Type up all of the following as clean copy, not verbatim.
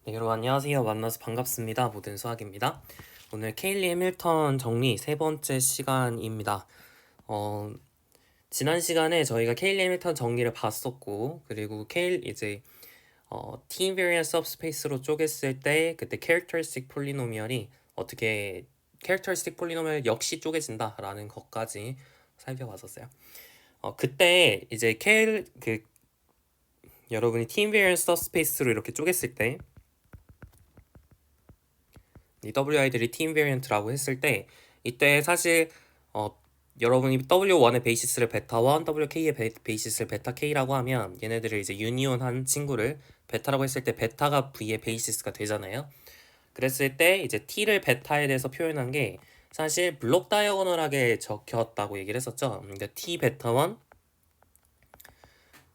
네, 여러분 안녕하세요. 만나서 반갑습니다. 모든 수학입니다. 오늘 케일리 해밀턴 정리 세 번째 시간입니다. 어, 지난 시간에 저희가 케일리 해밀턴 정리를 봤었고, 그리고 T invariant subspace로 쪼갰을 때 그때 characteristic polynomial이 어떻게 characteristic polynomial 역시 쪼개진다라는 것까지 살펴봤었어요. 그때 이제 여러분이 T invariant subspace로 이렇게 쪼갰을 때 이 WI들이 T 인베리언트라고 했을 때 이때 사실 여러분이 W1의 베이시스를 베타1, WK의 베이시스를 베타 K라고 하면 얘네들을 이제 유니온한 친구를 베타라고 했을 때 베타가 V의 베이시스가 되잖아요. 그랬을 때 이제 T를 베타에 대해서 표현한 게 사실 블록 다이어고널하게 적혔다고 얘기를 했었죠. 그러니까 T 베타1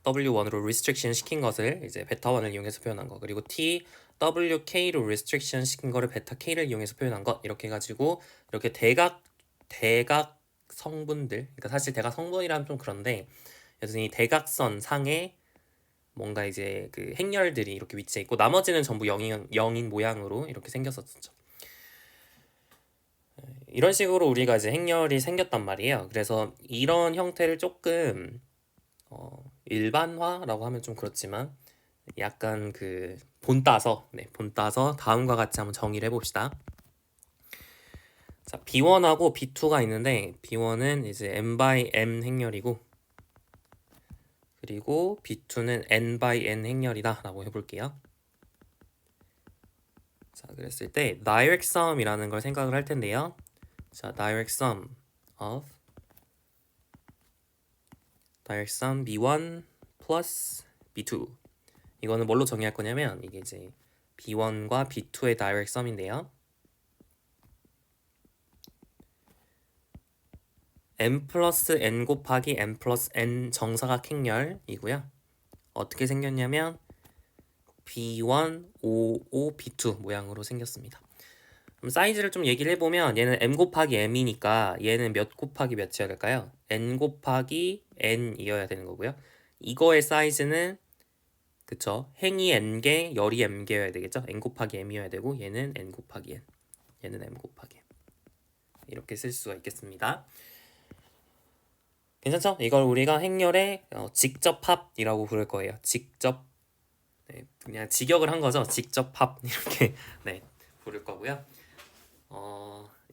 W1으로 restriction 시킨 것을 이제 베타1을 이용해서 표현한 거, 그리고 T WK로 restriction 시킨 거를 베타 K를 이용해서 표현한 것, 이렇게 해가지고 이렇게 대각 성분들, 그러니까 사실 대각 성분이라면 좀 그런데 여전히 대각선 상에 뭔가 이제 그 행렬들이 이렇게 위치해 있고 나머지는 전부 영인 모양으로 이렇게 생겼었죠. 이런 식으로 우리가 이제 행렬이 생겼단 말이에요. 그래서 이런 형태를 조금 일반화라고 하면 좀 그렇지만 약간 그 본따서 다음과 같이 한번 정의를 해봅시다. 자, B1하고 B2가 있는데 B1은 이제 n by m 행렬이고 그리고 B2는 n by n 행렬이다 라고 해볼게요. 자, 그랬을 때 direct sum이라는 걸 생각을 할 텐데요. 자, direct sum B1 plus B2, 이거는 뭘로 정의할 거냐면 이게 이제 B1과 B2의 direct sum인데요. m 플러스 n 곱하기 m 플러스 n 정사각 행렬이고요. 어떻게 생겼냐면 B1, 5, B2 모양으로 생겼습니다. 그럼 사이즈를 좀 얘기를 해보면 얘는 m 곱하기 m이니까 얘는 몇 곱하기 몇이어야 될까요? n 곱하기 n이어야 되는 거고요. 이거의 사이즈는 그쵸? 행이 n개, 열이 m개여야 되겠죠? n 곱하기 m이어야 되고 얘는 n 곱하기 n, 얘는 m 곱하기 m, 이렇게 쓸 수가 있겠습니다. 괜찮죠? 이걸 우리가 행렬의 직접합이라고 부를 거예요. 그냥 직역을 한 거죠. 직접합 이렇게 네, 부를 거고요.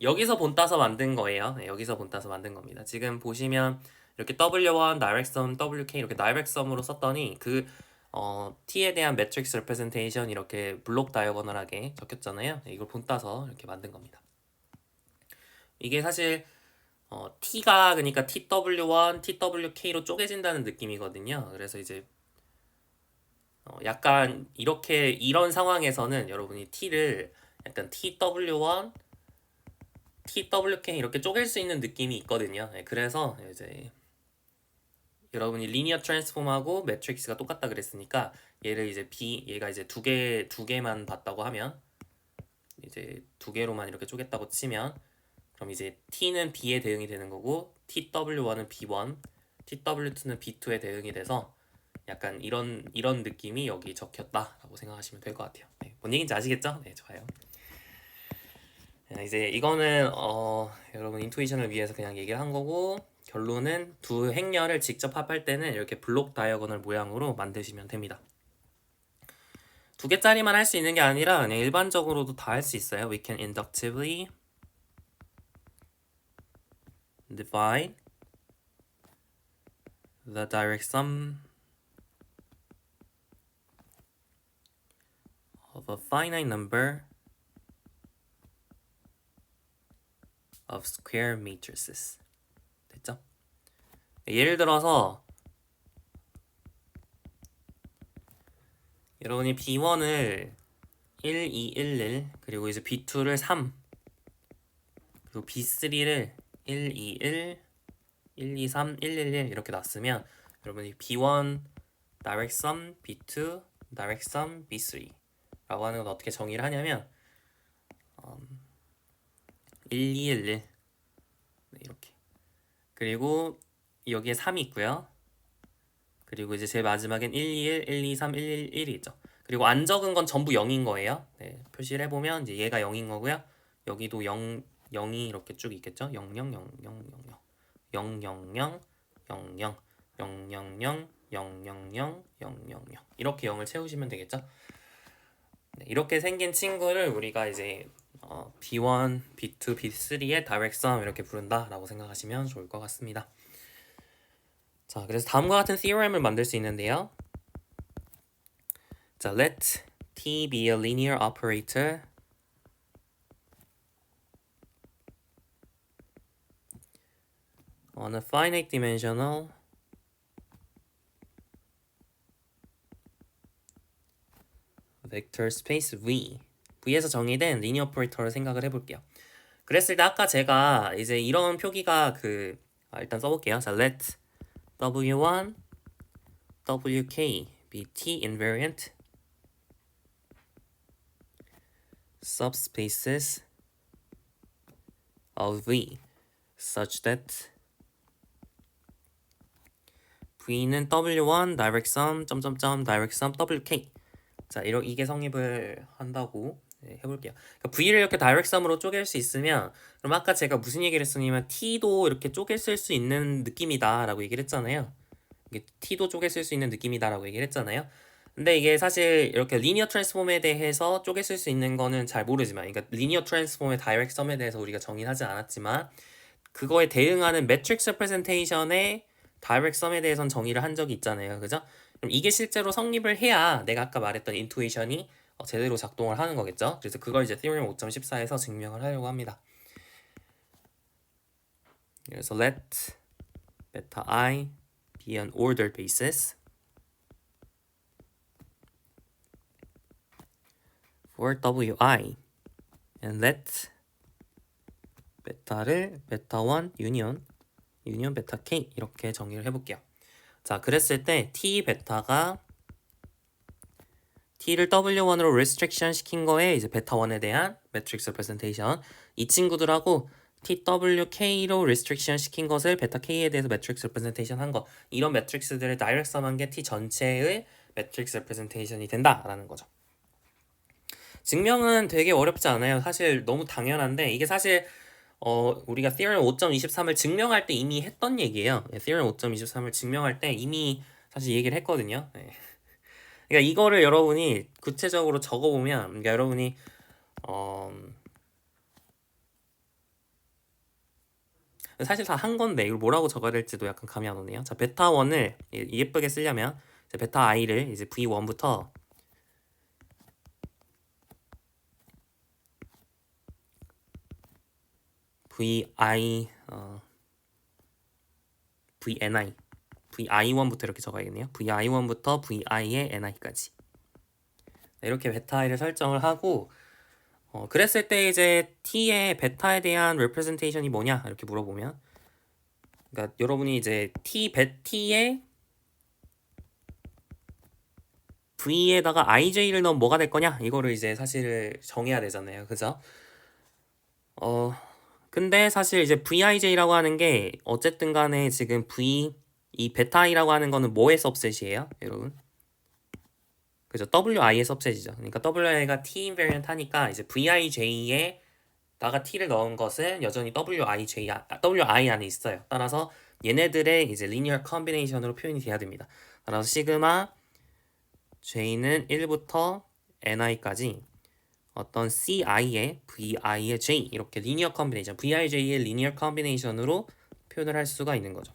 여기서 본따서 만든 거예요. 네, 여기서 본따서 만든 겁니다. 지금 보시면 이렇게 W1, direct sum, WK 이렇게 direct sum으로 썼더니 T에 대한 매트릭스 레프레젠테이션 이렇게 블록 다이어고널하게 적혔잖아요. 네, 이걸 본따서 이렇게 만든 겁니다. 이게 사실 T가 그러니까 TW1, TWK로 쪼개진다는 느낌이거든요. 그래서 이제 약간 이런 상황에서는 여러분이 T를 약간 TW1, TWK 이렇게 쪼갤 수 있는 느낌이 있거든요. 네, 그래서 이제 여러분이 리니어 트랜스폼하고 매트릭스가 똑같다 그랬으니까 얘가 이제 두 개만 봤다고 하면 이제 두 개로만 이렇게 쪼갰다고 치면 그럼 이제 T는 B에 대응이 되는 거고 TW1은 B1, TW2는 B2에 대응이 돼서 약간 이런 느낌이 여기 적혔다라고 생각하시면 될 것 같아요. 네, 뭔 얘기인지 아시겠죠? 네, 좋아요. 이제 이거는 여러분 인투이션을 위해서 그냥 얘기를 한 거고 결론은 두 행렬을 직접 합할 때는 이렇게 블록 다이어고널 모양으로 만드시면 됩니다. 두 개짜리만 할 수 있는 게 아니라 그냥 일반적으로도 다 할 수 있어요. We can inductively divide the direct sum of a finite number of square matrices. 됐죠? 예를 들어서 여러분이 B1을 1, 2, 1, 1 그리고 이제 B2를 3 그리고 B3를 1, 2, 1, 1, 2, 3, 1, 1, 1 이렇게 놨으면 여러분이 B1 direct sum, B2 direct sum, B3 라고 하는 건 어떻게 정의를 하냐면 1, 2, 1, 1 네, 이렇게 그리고 여기에 3이 있고요. 그리고 이제 제일 마지막엔 1, 2, 1, 1, 2, 3, 1, 1, 1이 있죠. 그리고 안 적은 건 전부 0인 거예요. 네, 표시를 해보면 이제 얘가 0인 거고요. 여기도 0, 0이 이렇게 쭉 있겠죠. 0, 0, 0, 0, 0, 0, 0, 0, 0, 0, 0, 0, 0, 0, 0, 0, 0, 0, 0, 0 이렇게 0을 채우시면 되겠죠. 네, 이렇게 생긴 친구를 우리가 이제 B1, B2, B3의 direct sum 이렇게 부른다라고 생각하시면 좋을 것 같습니다. 자, 그래서 다음과 같은 theorem을 만들 수 있는데요. 자, let T be a linear operator on a finite dimensional vector space V. V에서 정의된 리니어 오퍼레이터를 생각을 해볼게요. 그랬을 때 아까 제가 이제 이런 표기가 일단 써볼게요. 자, let W1, WK be T invariant subspaces of V such that V는 W1 direct sum direct sum WK. 자, 이게 성립을 한다고 해볼게요. 그러니까 V를 이렇게 direct sum으로 쪼갤 수 있으면, 그럼 아까 제가 무슨 얘기를 했었냐면 T도 이렇게 쪼갤 쓸 수 있는 느낌이다 라고 얘기를 했잖아요. 이게 T도 쪼갤 쓸 수 있는 느낌이다 라고 얘기를 했잖아요. 근데 이게 사실 이렇게 리니어 트랜스폼에 대해서 쪼개 쓸 수 있는 거는 잘 모르지만, 그러니까 리니어 트랜스폼의 다이렉트 썸에 대해서 우리가 정의를 하지 않았지만 그거에 대응하는 매트릭스 레프레젠테이션의 다이렉트 썸에 대해서는 정의를 한 적이 있잖아요. 그죠? 그럼 이게 실제로 성립을 해야 내가 아까 말했던 인투이션이 제대로 작동을 하는 거겠죠. 그래서 그걸 이제 Theorem 5.14에서 증명을 하려고 합니다. 그래서 let beta I be an ordered basis for WI and let 베타를 베타1 유니온 베타 K 이렇게 정의를 해볼게요. 자, 그랬을 때 T 베타가 T를 W1으로 restriction 시킨 거에 이제 베타1에 대한 매트릭스 레프레젠테이션, 이 친구들하고 TWK로 restriction 시킨 것을 베타 K에 대해서 매트릭스 레프레젠테이션 한 거, 이런 매트릭스들을 다이렉트 썸한 게 T 전체의 매트릭스 레프레젠테이션이 된다라는 거죠. 증명은 되게 어렵지 않아요. 사실 너무 당연한데, 이게 사실 우리가 Theorem 5.23을 증명할 때 이미 했던 얘기예요. Theorem 5.23을 증명할 때 이미 사실 얘기를 했거든요. 네. 그러니까 이거를 여러분이 구체적으로 적어보면, 그러니까 여러분이 사실 다 한 건데 이걸 뭐라고 적어야 될지도 약간 감이 안 오네요. 자, 베타 1을 예쁘게 쓰려면 이제 베타 i를 이제 v1부터 vi1부터 이렇게 적어야겠네요. vi1부터 vi의 ni까지. 이렇게 베타 i를 설정을 하고, 그랬을 때 이제 t의 베타에 대한 representation이 뭐냐 이렇게 물어보면, 그러니까 여러분이 이제 t의 v에다가 ij를 넣으면 뭐가 될 거냐 이거를 이제 사실 정해야 되잖아요. 그죠? 근데 사실 이제 vij라고 하는 게 어쨌든 간에 지금 이 베타 i라고 하는 거는 뭐의 subset이에요, 여러분? 그죠? wi의 subset이죠. 그러니까 wi가 t invariant 하니까 이제 vij에 다가 t를 넣은 것은 여전히 wi 안에 있어요. 따라서 얘네들의 이제 linear combination으로 표현이 돼야 됩니다. 따라서 시그마 j는 1부터 ni까지 어떤 ci의 vi의 j 이렇게 리니어 컨비네이션, vij의 리니어 컨비네이션으로 표현을 할 수가 있는 거죠.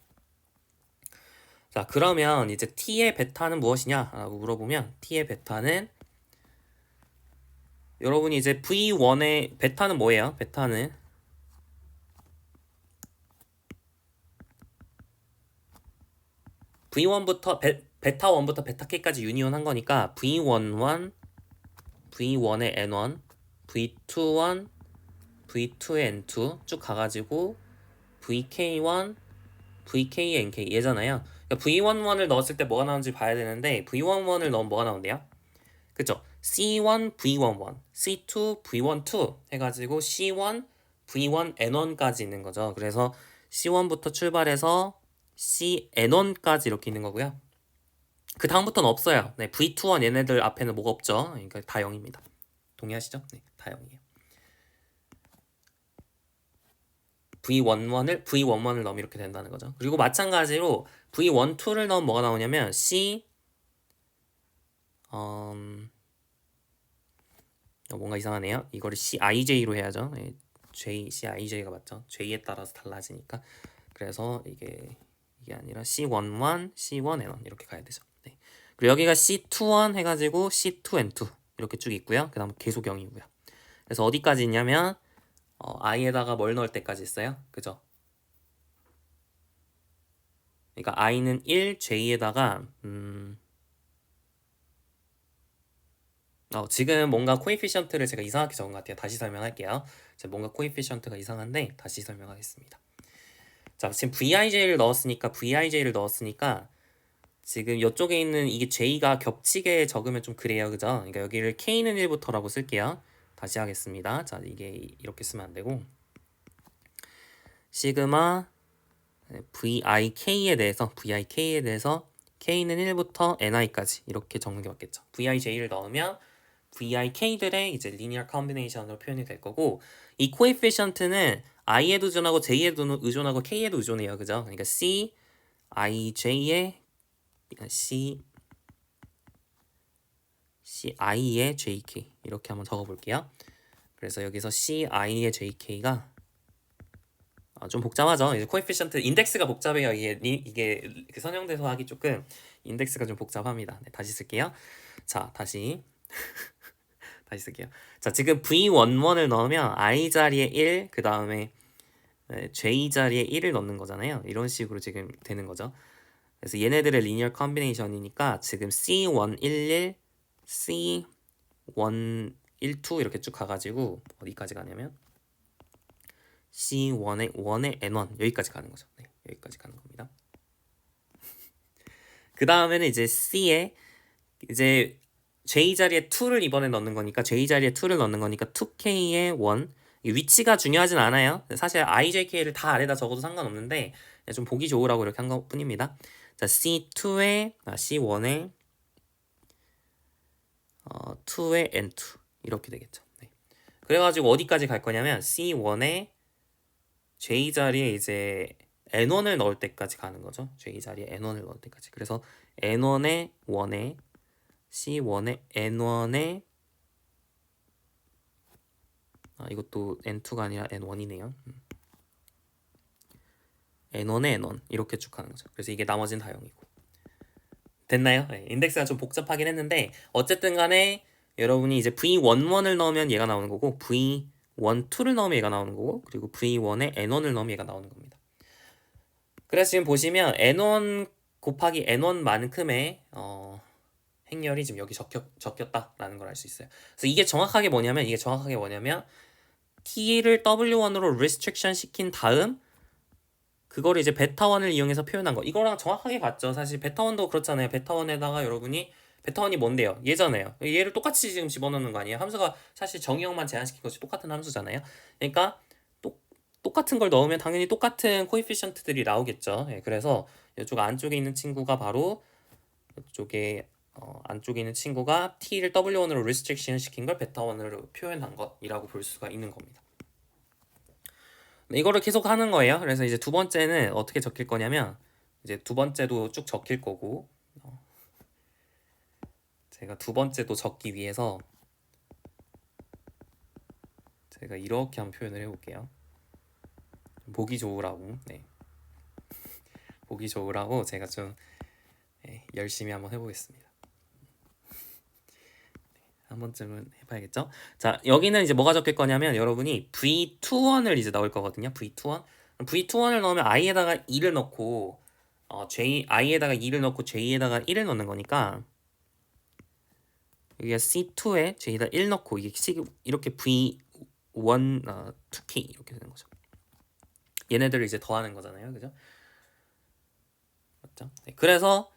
자, 그러면 이제 t의 베타는 무엇이냐 라고 물어보면 t의 베타는, 여러분이 이제 v1의 베타는 뭐예요? 베타는 v1부터 베타 1부터 베타 k까지 유니온 한 거니까 v11, v1의 n1, v21, v2의 n2 쭉 가가지고 vk1, vk의 nk 얘잖아요. 그러니까 v11을 넣었을 때 뭐가 나오는지 봐야 되는데, v11을 넣으면 뭐가 나온대요? 그쵸? c1 v11, c2 v12 해가지고 c1 v1 n1까지 있는 거죠. 그래서 c1부터 출발해서 cn1까지 이렇게 있는 거고요. 그 다음부터는 없어요. 네, V21 얘네들 앞에는 뭐가 없죠. 그러니까 다 0입니다. 동의하시죠? 네, 다 0이에요. V11을 넣으면 이렇게 된다는 거죠. 그리고 마찬가지로 V12를 넣으면 뭐가 나오냐면 뭔가 이상하네요. 이거를 CIJ로 해야죠. 네, CIJ가 맞죠. J에 따라서 달라지니까. 그래서 이게 아니라 C11, C1N1 이렇게 가야 되죠. 네. 그리고 여기가 C21 해가지고 C2N2 이렇게 쭉 있고요. 그 다음 계속 0이고요. 그래서 어디까지 있냐면 i에다가 뭘 넣을 때까지 있어요? 그죠? 그러니까 i는 1, j에다가 지금 뭔가 코에피션트를 제가 이상하게 적은 것 같아요. 다시 설명할게요. 제가 뭔가 코에피션트가 이상한데 다시 설명하겠습니다. 자, 지금 VIJ를 넣었으니까 지금 이쪽에 있는 이게 J가 겹치게 적으면 좀 그래요. 그죠? 그러니까 여기를 K는 1부터라고 쓸게요. 다시 하겠습니다. 자, 이게 이렇게 쓰면 안 되고 시그마 VIK에 대해서 K는 1부터 NI까지 이렇게 적는 게 맞겠죠. VIJ를 넣으면 VIK들의 이제 리니어 컨비네이션으로 표현이 될 거고 이 코에피션트는 I에도 의존하고 J에도 의존하고 K에도 의존해요. 그죠? 그러니까 C, IJ의 CI의 JK 이렇게 한번 적어볼게요. 그래서 여기서 CI의 JK가 좀 복잡하죠. 이제 코에피션트 인덱스가 복잡해요. 이게 그 선형대소 하기 조금 인덱스가 좀 복잡합니다. 네, 다시 쓸게요. 자, 다시 쓸게요. 자, 지금 V11을 넣으면 I 자리에 1, 그 다음에 J 자리에 1을 넣는 거잖아요. 이런 식으로 지금 되는 거죠. 그래서 얘네들의 리니어 컨비네이션이니까 지금 C111, C112 이렇게 쭉 가가지고 어디까지 가냐면 C1의 N1 여기까지 가는 거죠. 네, 여기까지 가는 겁니다. 그 다음에는 이제 C에 이제 J 자리에 2를 이번에 넣는 거니까 J 자리에 2를 넣는 거니까 2K의 1 위치가 중요하진 않아요. 사실 IJK를 다 아래다 적어도 상관없는데 좀 보기 좋으라고 이렇게 한 것 뿐입니다. 자, C1의 N2 이렇게 되겠죠. 네. 그래가지고 어디까지 갈 거냐면 C1의 J 자리에 이제 N1을 넣을 때까지 가는 거죠. J 자리에 N1을 넣을 때까지. 그래서 N1의 1에 C1의 N1의 이것도 N2가 아니라 N1이네요. N1의 N1 이렇게 쭉 가는 거죠. 그래서 이게 나머지는 다 0이고. 됐나요? 네, 인덱스가 좀 복잡하긴 했는데 어쨌든 간에 여러분이 이제 V11을 넣으면 얘가 나오는 거고 V12를 넣으면 얘가 나오는 거고 그리고 V1에 N1을 넣으면 얘가 나오는 겁니다. 그래서 지금 보시면 N1 곱하기 N1만큼의 행렬이 지금 여기 적혔다라는 걸 알 수 있어요. 그래서 이게 정확하게 뭐냐면 T를 W1으로 restriction 시킨 다음 그거를 이제 베타1을 이용해서 표현한 거. 이거랑 정확하게 같죠. 사실 베타1도 그렇잖아요. 베타1에다가 여러분이 베타1이 뭔데요? 얘잖아요. 얘를 똑같이 지금 집어넣는 거 아니에요? 함수가 사실 정의형만 제한시킨 것이 똑같은 함수잖아요. 그러니까 똑같은 걸 넣으면 당연히 똑같은 코에피션트들이 나오겠죠. 예, 그래서 이쪽 안쪽에 있는 친구가 바로 이쪽에 안쪽에 있는 친구가 T를 W1으로 restriction 시킨 걸 베타1으로 표현한 것이라고 볼 수가 있는 겁니다. 이거를 계속 하는 거예요. 그래서 이제 두 번째는 어떻게 적힐 거냐면 이제 두 번째도 쭉 적힐 거고 제가 두 번째도 적기 위해서 제가 이렇게 한번 표현을 해볼게요. 보기 좋으라고 보기 좋으라고 제가 좀 열심히 한번 해보겠습니다. 한 번쯤은 해봐야겠죠? 자, 여기는 이제 뭐가 적힐 거냐면 여러분이 V21을 이제 넣을 거거든요. V21을 넣으면 I에다가 2를 넣고 I에다가 2를 넣고 J에다가 1을 넣는 거니까 여기가 C2에 J에다 1 넣고 이렇게 V1 2K 이렇게 되는 거죠. 얘네들을 이제 더하는 거잖아요. 그죠? 맞죠? 네, 그래서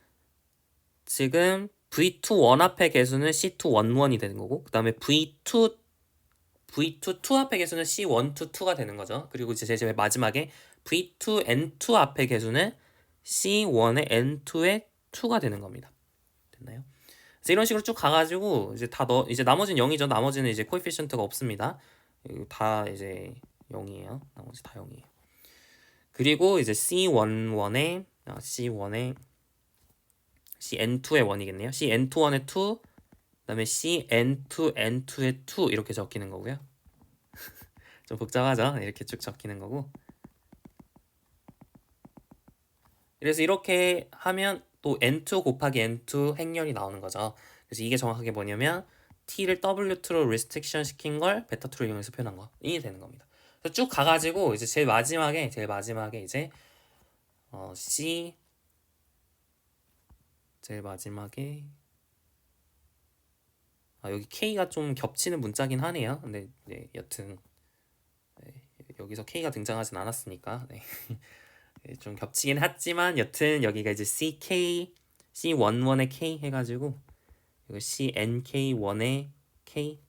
지금 V21 앞의 개수는 C211이 되는 거고 그 다음에 V22 앞의 개수는 C122가 되는 거죠. 그리고 이제 제일 마지막에 V2N2 앞의 개수는 C1의 N2의 2가 되는 겁니다. 됐나요? 그래서 이런 식으로 쭉 가가지고 이제 이제 나머지는 0이죠. 나머지는 이제 코에피션트가 없습니다. 다 이제 0이에요. 나머지 다 0이에요. 그리고 이제 C11에 CN2의 1이겠네요. CN21의 2, 그다음에 CN2N2의 2 이렇게 적히는 거고요. 좀 복잡하죠? 이렇게 쭉 적히는 거고. 그래서 이렇게 하면 또 N2 곱하기 N2 행렬이 나오는 거죠. 그래서 이게 정확하게 뭐냐면 T를 W2로 restriction 시킨 걸 베타2로 이용해서 표현한 거이 되는 겁니다. 그래서 쭉 가가지고 이제 제일 마지막에 이제 제일 마지막에 여기 K가 좀 겹치는 문자긴 하네요. 근데 네, 여튼 네, 여기서 K가 등장하진 않았으니까 네. 좀 겹치긴 했지만 여튼 여기가 이제 C11의 K 해가지고 이거 CNK1의 K,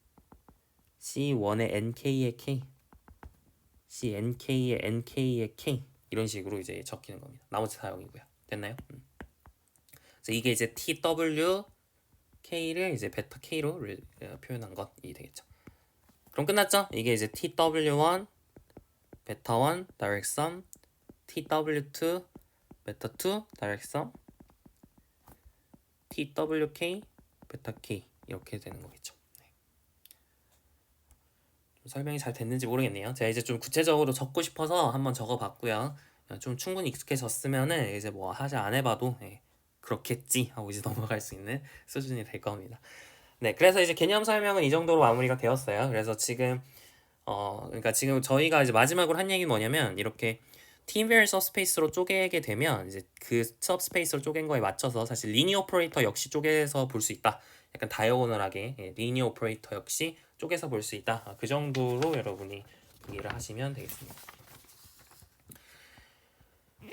C1의 NK의 K, CNK의 NK의 K 이런 식으로 이제 적히는 겁니다. 나머지 사용이고요. 됐나요? 그래서 이게 이제 TW K를 이제 베타 K로 표현한 것이 되겠죠. 그럼 끝났죠? 이게 이제 TW1 베타 1 direct sum, TW2 베타 2 direct sum, TWK 베타 K 이렇게 되는 거겠죠. 네. 좀 설명이 잘 됐는지 모르겠네요. 제가 이제 좀 구체적으로 적고 싶어서 한번 적어봤고요. 좀 충분히 익숙해졌으면은 이제 뭐 사실 안 해봐도 그렇겠지 하고 이제 넘어갈 수 있는 수준이 될 겁니다. 네, 그래서 이제 개념 설명은 이 정도로 마무리가 되었어요. 그래서 지금 그러니까 지금 저희가 이제 마지막으로 한 얘기는 뭐냐면 이렇게 팀별 서브스페이스로 쪼개게 되면 이제 그 서브스페이스로 쪼갠 거에 맞춰서 사실 리니어 오퍼레이터 역시 쪼개서 볼 수 있다. 약간 다이어고널하게 리니어 오퍼레이터 역시 쪼개서 볼 수 있다. 그 정도로 여러분이 이해를 하시면 되겠습니다.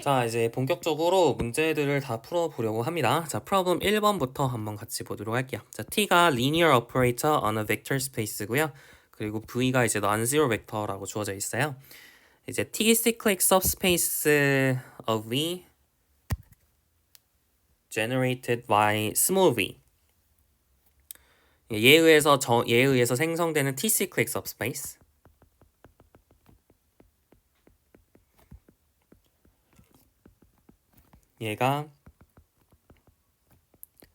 자, 이제 본격적으로 문제들을 다 풀어보려고 합니다. 자, 프로블럼 1번부터 한번 같이 보도록 할게요. 자, T가 linear operator on a vector space고요. 그리고 V가 이제 non-zero vector라고 주어져 있어요. 이제 T cyclic subspace of V generated by small v. 얘에 의해서 생성되는 T cyclic subspace. 얘가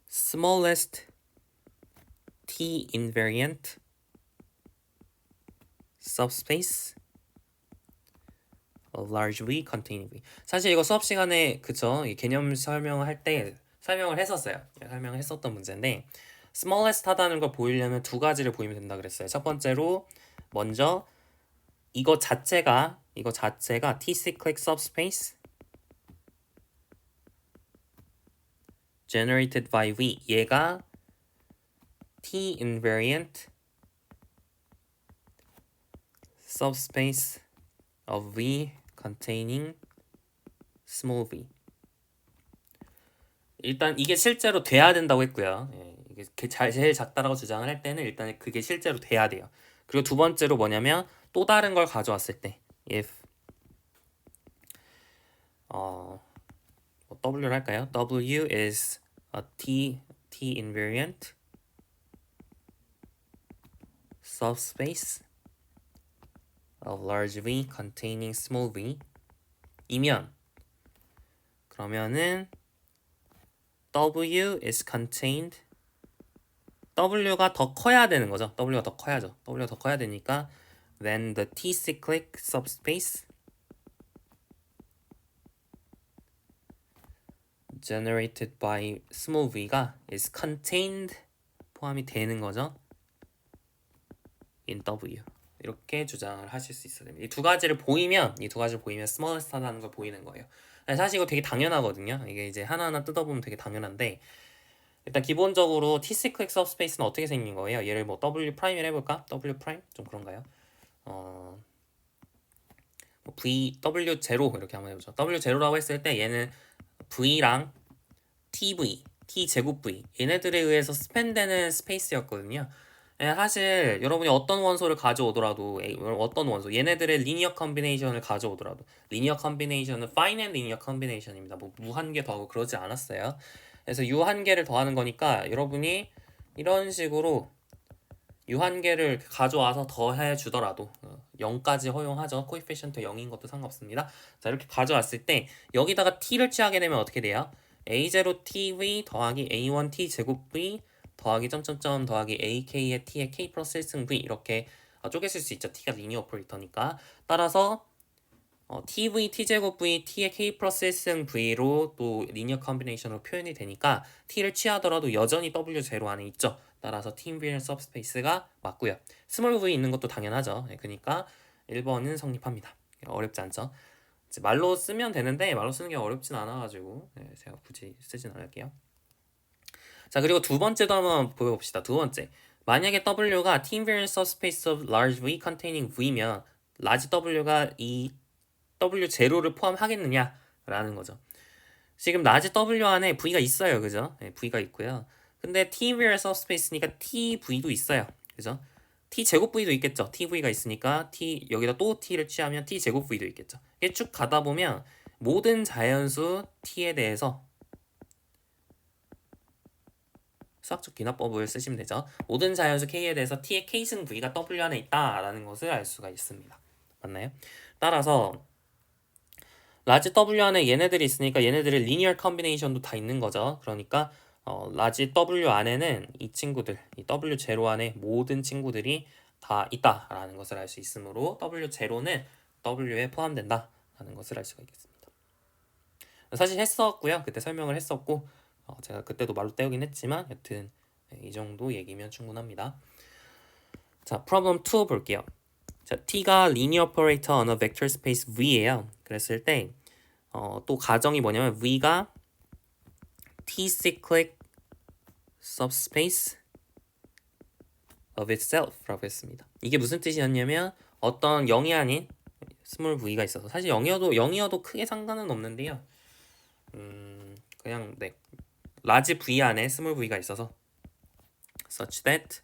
smallest T invariant subspace of large V containing V. 사실 이거 수업 시간에 그쵸? 이 개념 설명할 때 설명을 했었어요. 설명을 했었던 문제인데 smallest 하다는 걸 보이려면 두 가지를 보이면 된다 그랬어요. 첫 번째로 먼저 이거 자체가 T cyclic subspace generated by V. 얘가 T invariant subspace of V containing small v. 일단 이게 실제로 돼야 된다고 했고요. 이게 제일 작다라고 주장을 할 때는 일단 그게 실제로 돼야 돼요. 그리고 두 번째로 뭐냐면 또 다른 걸 가져왔을 때 if W를 할까요? W is a T invariant subspace of large V containing small v 이면 그러면은 W is contained W가 더 커야 되는 거죠. W가 더 커야죠. W가 더 커야 되니까 then the T cyclic subspace generated by small v가 is contained 포함이 되는 거죠. in W. 이렇게 주장을 하실 수 있어야 됩니다. 이 두 가지를 보이면 smallest 하다는 걸 보이는 거예요. 사실 이거 되게 당연하거든요. 이게 이제 하나하나 뜯어보면 되게 당연한데 일단 기본적으로 T cyclic subspace는 어떻게 생긴 거예요? 얘를 뭐 W 프라임을 해볼까? W 프라임? 좀 그런가요? V, W0 이렇게 한번 해보죠. W0라고 했을 때 얘는 V랑 TV, T제곱 V 얘네들에 의해서 스팬되는 스페이스였거든요. 사실 여러분이 어떤 원소를 가져오더라도 어떤 원소 얘네들의 리니어 컨비네이션을 가져오더라도 리니어 컨비네이션은 파이낸트 리니어 컨비네이션입니다. 뭐 무한개 더하고 그러지 않았어요. 그래서 u 한 개를 더하는 거니까 여러분이 이런 식으로 u 한 개를 가져와서 더해 주더라도 0까지 허용하죠. 코에피션트 0인 것도 상관없습니다. 자, 이렇게 가져왔을 때 여기다가 t를 취하게 되면 어떻게 돼요? a0tv 더하기 a1t 제곱 v 더하기 점점점 더하기 ak의 t의 k 플러스 1승 v 이렇게 쪼개실 수 있죠. t가 리니어 오퍼레이터니까. 따라서 tv t제곱 v t의 k 플러스 1승 v로 또 리니어 컨비네이션으로 표현이 되니까 t를 취하더라도 여전히 w 제로 안에 있죠. 따라서 t 인비리언 서브스페이스가 맞고요. 스몰 v 있는 것도 당연하죠. 그러니까 1번은 성립합니다. 어렵지 않죠. 이제 말로 쓰면 되는데 말로 쓰는 게 어렵진 않아가지고 제가 굳이 쓰진 않을게요. 자, 그리고 두 번째도 한번 보여봅시다. 두 번째, 만약에 w가 t invariant subspace of large v containing v면 large w가 이 w 제로를 포함하겠느냐라는 거죠. 지금 large w 안에 v가 있어요, 그죠? 네, v가 있고요. 근데 t invariant subspace니까 tv도 있어요, 그죠? t 제곱 v도 있겠죠. tv가 있으니까 t 여기다 또 t를 취하면 t 제곱 v도 있겠죠. 이게 쭉 가다 보면 모든 자연수 t에 대해서 수학적 귀납법을 쓰시면 되죠. 모든 자연수 k에 대해서 t의 k승 v가 w 안에 있다라는 것을 알 수가 있습니다. 맞나요? 따라서 라지 w 안에 얘네들이 있으니까 얘네들의 리니어 컨비네이션도 다 있는 거죠. 그러니까 라지 w 안에는 이 친구들, 이 w 제로 안에 모든 친구들이 다 있다라는 것을 알 수 있으므로 w 제로는 w에 포함된다라는 것을 알 수가 있겠습니다. 사실 했었고요. 그때 설명을 했었고 제가 그때도 말로 때우긴 했지만 여튼 이 정도 얘기면 충분합니다. 자, problem 2 볼게요. 자, t가 linear operator on a vector space v예요. 그랬을 때 또 가정이 뭐냐면 v가 t cyclic subspace of itself라고 했습니다. 이게 무슨 뜻이었냐면 어떤 0이 아닌 스몰 v가 있어서 사실 0이어도 크게 상관은 없는데요. 그냥 네. 라지 v 안에 스몰 v가 있어서 such that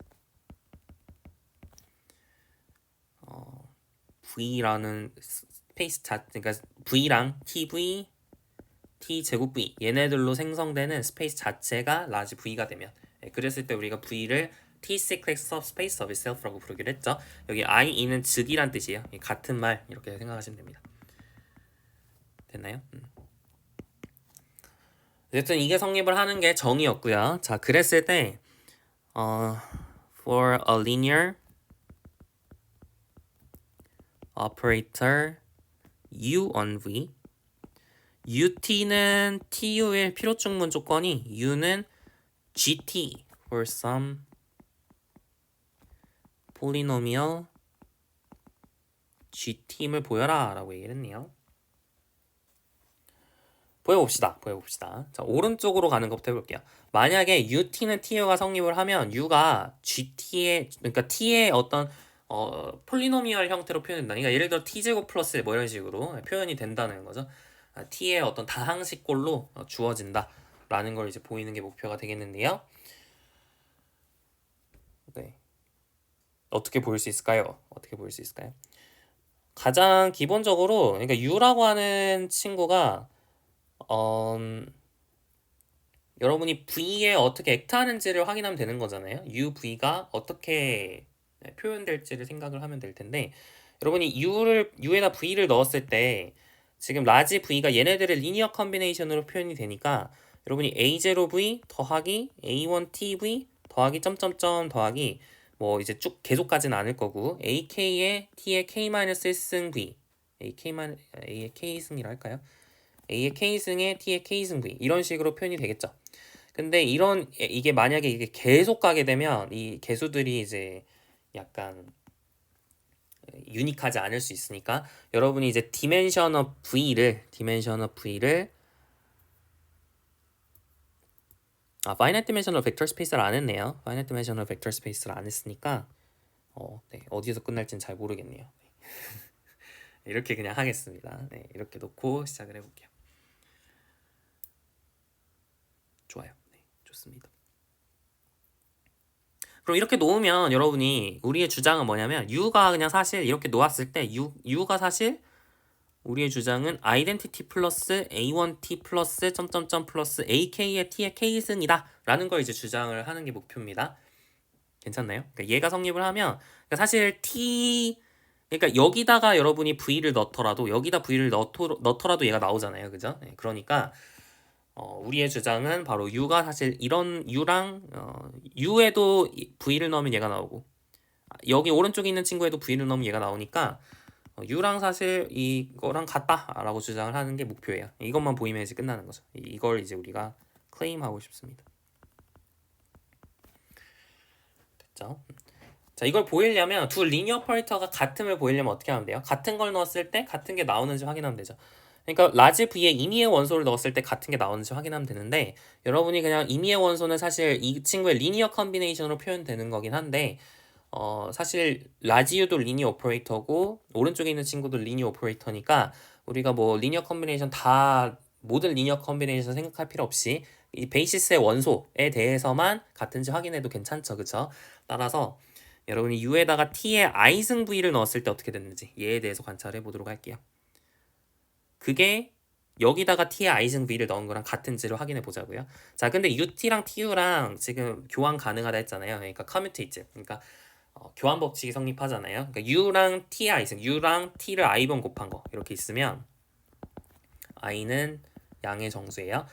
v라는 스페이스 그러니까 v랑 tv, t 제곱 v 얘네들로 생성되는 스페이스 자체가 라지 v가 되면 그랬을 때 우리가 v를 t cyclic subspace of itself라고 부르기로 했죠. 여기 IE는 즉이란 뜻이에요. 같은 말 이렇게 생각하시면 됩니다. 됐나요? 어쨌든 이게 성립을 하는 게 정의였고요. 자, 그랬을 때 for a linear operator u on v ut는 tu의 필요충분 조건이 u는 gt for some polynomial gt임을 보여라 라고 얘기를 했네요. 보여봅시다. 자, 오른쪽으로 가는 것부터 해볼게요. 만약에 ut는 t가 성립을 하면 u가 gt의 그러니까 t의 어떤 폴리노미얼 형태로 표현된다. 그러니까 예를 들어 t제곱 플러스 뭐 이런 식으로 표현이 된다는 거죠. t의 어떤 다항식꼴로 주어진다 라는 걸 이제 보이는 게 목표가 되겠는데요. 네. 어떻게 보일 수 있을까요? 가장 기본적으로 그러니까 u라고 하는 친구가 여러분이 v에 어떻게 액트하는지를 확인하면 되는 거잖아요. v가 어떻게 표현될지를 생각을 하면 될 텐데 여러분이 u에다 v를 넣었을 때 지금 라지 v가 얘네들의 리니어 컨비네이션으로 표현이 되니까 여러분이 a0v 더하기 a1tv 더하기 점점점 더하기 뭐 이제 쭉 계속 가지는 않을 거고 ak의 t의 k-1승 v a의 k승이라 할까요? a의 k승에 t의 k승 v 이런 식으로 표현이 되겠죠. 근데 이게 만약에 이게 계속 가게 되면 이 개수들이 이제 약간 유니크하지 않을 수 있으니까 여러분이 이제 dimension of v를 finite dimensional vector space를 안 했네요. finite dimensional vector space를 안 했으니까 네, 어디에서 끝날지는 잘 모르겠네요. 이렇게 그냥 하겠습니다. 네, 이렇게 놓고 시작을 해볼게요. 좋아요. 네, 좋습니다. 그럼 이렇게 놓으면 여러분이 우리의 주장은 뭐냐면 u가 그냥 사실 이렇게 놓았을 때 u가 사실 우리의 주장은 identity 플러스 a1t 플러스 점점점 플러스 ak의 t의 k승이다 라는 걸 이제 주장을 하는 게 목표입니다. 괜찮나요? 그러니까 얘가 성립을 하면 그러니까 사실 t 그러니까 여기다가 여러분이 v를 넣더라도 여기다 v를 넣더라도 얘가 나오잖아요. 그죠? 네, 그러니까 우리의 주장은 바로 u가 사실 이런 u랑 u에도 v를 넣으면 얘가 나오고 여기 오른쪽에 있는 친구에도 v를 넣으면 얘가 나오니까 u랑 사실 이거랑 같다라고 주장을 하는 게 목표예요. 이것만 보이면 이제 끝나는 거죠. 이걸 이제 우리가 클레임하고 싶습니다. 됐죠? 자, 이걸 보이려면 두 리니어 오퍼레이터가 같음을 보이려면 어떻게 하면 돼요? 같은 걸 넣었을 때 같은 게 나오는지 확인하면 되죠. 그러니까 라지 v에 임의의 원소를 넣었을 때 같은 게 나오는지 확인하면 되는데 여러분이 그냥 임의의 원소는 사실 이 친구의 리니어 컨비네이션으로 표현되는 거긴 한데 사실 라지유도 리니어 오퍼레이터고 오른쪽에 있는 친구도 리니어 오퍼레이터니까 우리가 뭐 리니어 컨비네이션 다 모든 리니어 컨비네이션 생각할 필요 없이 이 베이시스의 원소에 대해서만 같은지 확인해도 괜찮죠. 그쵸? 따라서 여러분이 u에다가 t의 i승 v를 넣었을 때 어떻게 됐는지 얘에 대해서 관찰해 보도록 할게요. 그게 여기다가 t의 i승 v를 넣은 거랑 같은지를 확인해 보자고요. 자, 근데 ut랑 tu랑 지금 교환 가능하다 했잖아요. 그러니까 commutative. 그러니까 교환 법칙이 성립하잖아요. 그러니까 u랑 t의 i승, u랑 t를 i번 곱한 거 이렇게 있으면 i는 양의 정수예요.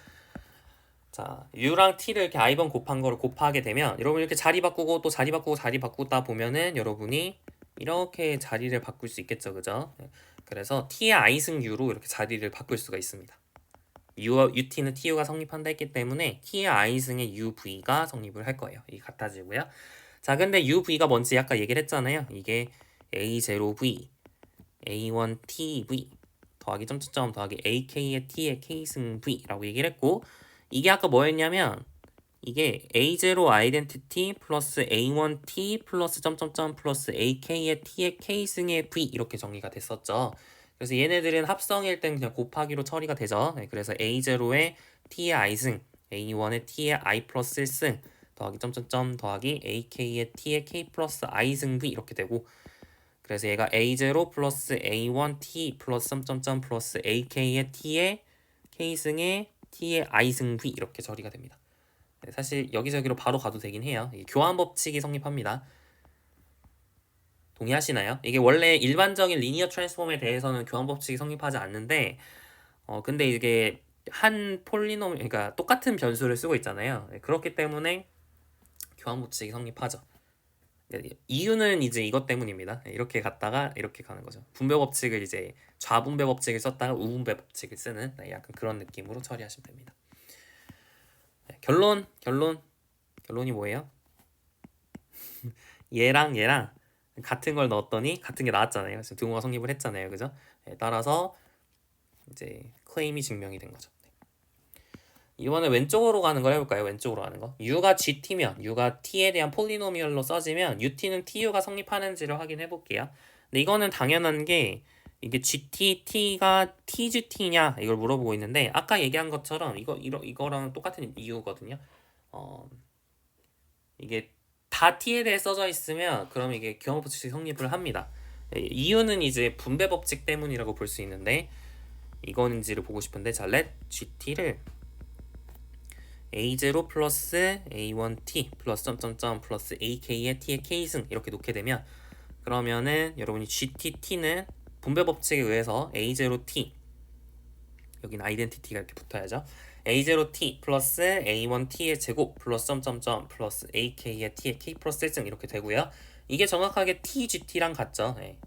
자, u랑 t를 이렇게 i번 곱한 거를 곱하게 되면 여러분 이렇게 자리 바꾸고 또 자리 바꾸고 자리 바꾸다 보면은 여러분이 이렇게 자리를 바꿀 수 있겠죠. 그죠? 그래서 t의 i승 u로 이렇게 자리를 바꿀 수가 있습니다. ut는 tu가 성립한다 했기 때문에 t의 i승의 uv가 성립을 할 거예요. 이 같아지고요. 자, 근데 uv가 뭔지 아까 얘기를 했잖아요. 이게 a0v, a1tv 더하기 점점점 더하기 ak의 t의 k승 v라고 얘기를 했고 이게 아까 뭐였냐면 이게 a0 identity 플러스 a1t 플러스 점점점 플러스 ak의 t의 k승의 v 이렇게 정리가 됐었죠. 그래서 얘네들은 합성일 땐 그냥 곱하기로 처리가 되죠. 네, 그래서 a0의 t의 i승, a1의 t의 i 플러스 1승 더하기 점점점 더하기 ak의 t의 k 플러스 i승 v 이렇게 되고 그래서 얘가 a0 플러스 a1t 플러스 점점점 플러스 ak의 t의 k승의 t의 i승 v 이렇게 처리가 됩니다. 사실 여기저기로 바로 가도 되긴 해요. 교환 법칙이 성립합니다. 동의하시나요? 이게 원래 일반적인 리니어 트랜스폼에 대해서는 교환 법칙이 성립하지 않는데 근데 이게 한 폴리노미 그러니까 똑같은 변수를 쓰고 있잖아요. 그렇기 때문에 교환 법칙이 성립하죠. 이유는 이제 이것 때문입니다. 이렇게 갔다가 이렇게 가는 거죠. 분배 법칙을 이제 좌분배 법칙을 썼다가 우분배 법칙을 쓰는 약간 그런 느낌으로 처리하시면 됩니다. 결론이 뭐예요? 얘랑 같은 걸 넣었더니 같은 게 나왔잖아요. 지금 등호가 성립을 했잖아요. 그죠? 따라서 이제 클레임이 증명이 된 거죠. 이번에 왼쪽으로 가는 걸 해볼까요? 왼쪽으로 가는 거. u가 gt면 u가 t에 대한 폴리노미얼로 써지면 ut는 tu가 성립하는지를 확인해 볼게요. 근데 이거는 당연한 게 이게 gt, t가 tgt냐 이걸 물어보고 있는데 아까 얘기한 것처럼 이거랑 똑같은 이유거든요. 이게 다 t에 대해 써져 있으면 그럼 이게 교환 법칙이 성립을 합니다. 이유는 이제 분배 법칙 때문이라고 볼 수 있는데 이거는지를 보고 싶은데 자 let gt를 a0 플러스 a1t 플러스 점점점 플러스 ak의 t의 k승 이렇게 놓게 되면 그러면은 여러분이 gtt는 분배 법칙에 의해서 a0t 여기는 아이덴티티가 이렇게 붙어야죠. a0t 플러스 a1t의 제곱 플러스 점점점 플러스 ak의 t의 k 플러스 1승 이렇게 되고요. 이게 정확하게 tgt랑 같죠. 네.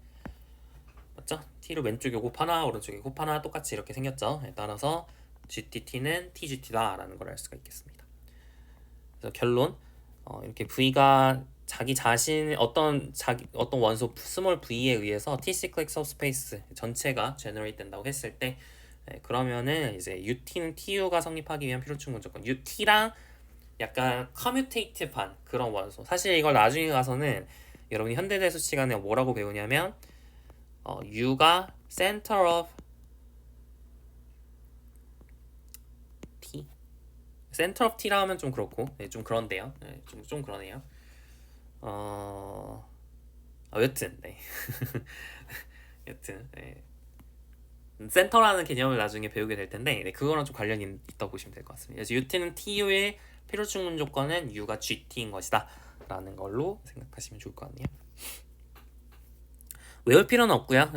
맞죠? t를 왼쪽에 곱하나 오른쪽에 곱하나 똑같이 이렇게 생겼죠. 네. 따라서 gtt는 tgt다라는 걸 알 수가 있겠습니다. 그래서 결론 이렇게 v가 자기 자신 어떤 원소 스몰 v에 의해서 t 시클릭 서브스페이스 전체가 제너레이트 된다고 했을 때 그러면은 이제 ut는 tu가 성립하기 위한 필요충 조건 ut랑 약간 커뮤테이티브한 그런 원소. 사실 이걸 나중에 가서는 여러분이 현대대수 시간에 뭐라고 배우냐면 u가 center of t center of t라 하면 좀 그렇고 좀 그런데요. 좀 그러네요. 여튼 네. 여튼 네. 센터라는 개념을 나중에 배우게 될 텐데 네, 그거랑 좀 관련이 있다고 보시면 될 것 같습니다. 그래서 UT는 TU의 필요 충분 조건은 U가 GT인 것이다 라는 걸로 생각하시면 좋을 것 같네요. 외울 필요는 없고요.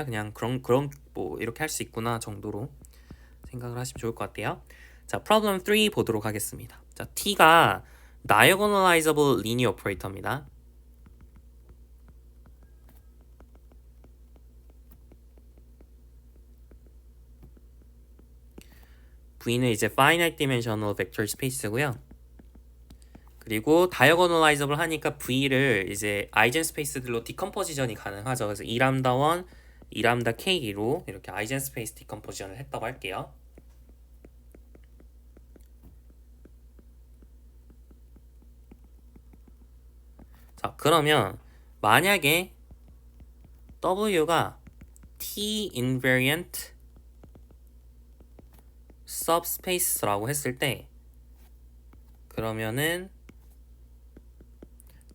그냥 그런 뭐 이렇게 할 수 있구나 정도로 생각을 하시면 좋을 것 같아요. 자, problem 3 보도록 하겠습니다. 자, T가 diagonalizable linear operator입니다. V는 이제 finite dimensional vector space고요. 그리고 diagonalizable 하니까 V를 이제 아이젠스페이스들로 디컴포지션이 가능하죠. 그래서 2람다1, 2람다 K로 이렇게 아이젠스페이스 디컴포지션을 했다고 할게요. 자, 그러면 만약에 W가 T invariant subspace라고 했을 때 그러면은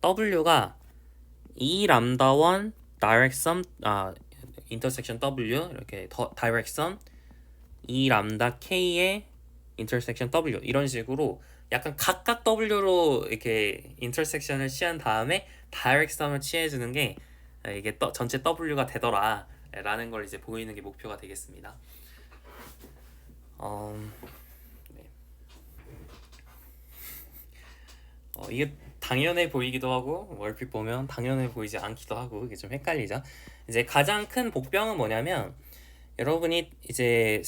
W가 E 람다1 direct sum intersection W 이렇게 direct sum E 람다 K의 intersection W 이런 식으로 약간 각각 W로 이렇게 intersection을 취한 다음에 direct sum을 취해주는 게 이게 전체 W가 되더라 라는 걸 이제 보이는 게 목표가 되겠습니다. 네. 이게 당연해 보이기도 하고 얼핏 보면 당연해 보이지 않기도 하고 이게 좀 헷갈리죠. 이제 가장 큰 복병은 뭐냐면 여러분이 이제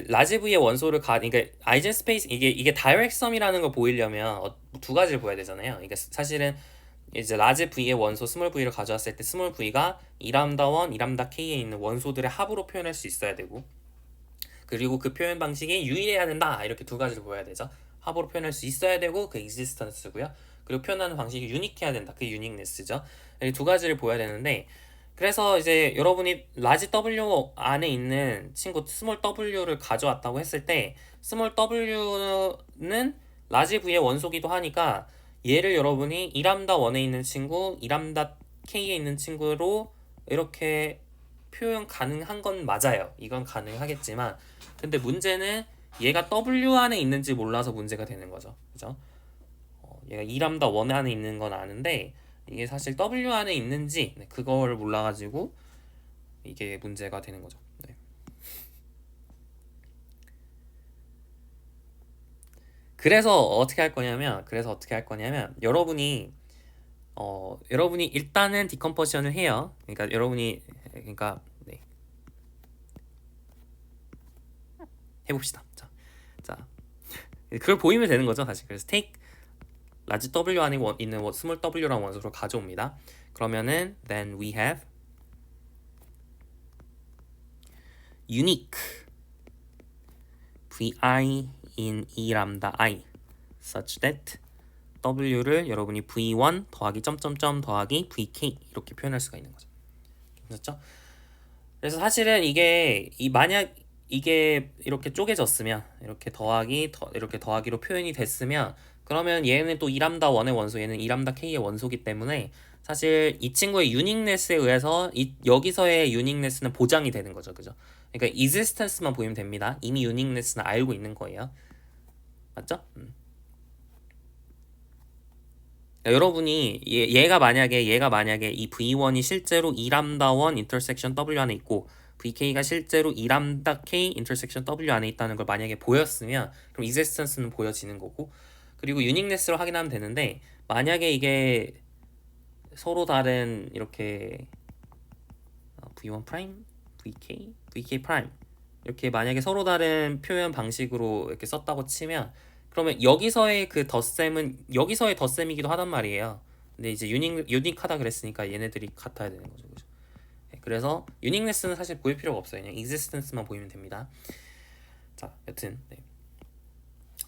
라지 V의 원소를 그러니까 아이젠스페이스 이게 다이렉트 썸이라는 걸 보이려면 두 가지를 보여야 되잖아요. 그러니까 사실은 이제 라지 V의 원소 스몰 V를 가져왔을 때 스몰 V가 2람다1, 2람다 K에 있는 원소들의 합으로 표현할 수 있어야 되고 그리고 그 표현 방식이 유일해야 된다 이렇게 두 가지를 보여야 되죠. 합으로 표현할 수 있어야 되고 그 existence고요. 그리고 표현하는 방식이 유니크해야 된다. 그 uniqueness죠. 이 두 가지를 보여야 되는데 그래서 이제 여러분이 라지 W 안에 있는 친구 스몰 W를 가져왔다고 했을 때 스몰 W는 라지 V의 원소기도 하니까 얘를 여러분이 2람다 1에 있는 친구, 2람다 K에 있는 친구로 이렇게 표현 가능한 건 맞아요. 이건 가능하겠지만 근데 문제는 얘가 W 안에 있는지 몰라서 문제가 되는 거죠. 그죠? 얘가 2람다 1 안에 있는 건 아는데 이게 사실 W 안에 있는지 그걸 몰라가지고 이게 문제가 되는 거죠. 네. 그래서 어떻게 할 거냐면 여러분이 일단은 디컴포지션을 해요. 그러니까 네. 해봅시다. 자, 그걸 보이면 되는 거죠, 사실. 그래서 take 라지 W 안에 있는 스몰 W라는 원소를 가져옵니다. 그러면은 then we have unique vi in E 람다 I such that W를 여러분이 V1 더하기 점점점 더하기 VK 이렇게 표현할 수가 있는 거죠. 괜찮죠? 그래서 사실은 만약 이게 이렇게 쪼개졌으면 이렇게 더하기로 표현이 됐으면 그러면 얘는 또 2람다 1의 원소 얘는 2람다 K의 원소기 때문에 사실 이 친구의 유닉네스에 의해서 여기서의 유닉네스는 보장이 되는 거죠. 그죠? 그러니까 existence만 보이면 됩니다. 이미 유닉네스는 알고 있는 거예요. 맞죠? 여러분이 얘가 만약에 이 V1이 실제로 2람다 1 인터섹션 W 안에 있고 VK가 실제로 2람다 K 인터섹션 W 안에 있다는 걸 만약에 보였으면 그럼 existence는 보여지는 거고 그리고 유닉네스로 확인하면 되는데 만약에 이게 서로 다른 이렇게 V1 프라임, VK 프라임 이렇게 만약에 서로 다른 표현 방식으로 이렇게 썼다고 치면 그러면 여기서의 그 덧셈은 여기서의 덧셈이기도 하단 말이에요. 근데 이제 유닉하다 그랬으니까 얘네들이 같아야 되는 거죠. 그죠? 네, 그래서 유닉네스는 사실 보일 필요가 없어요. 그냥 existence만 보이면 됩니다. 자, 여튼 네.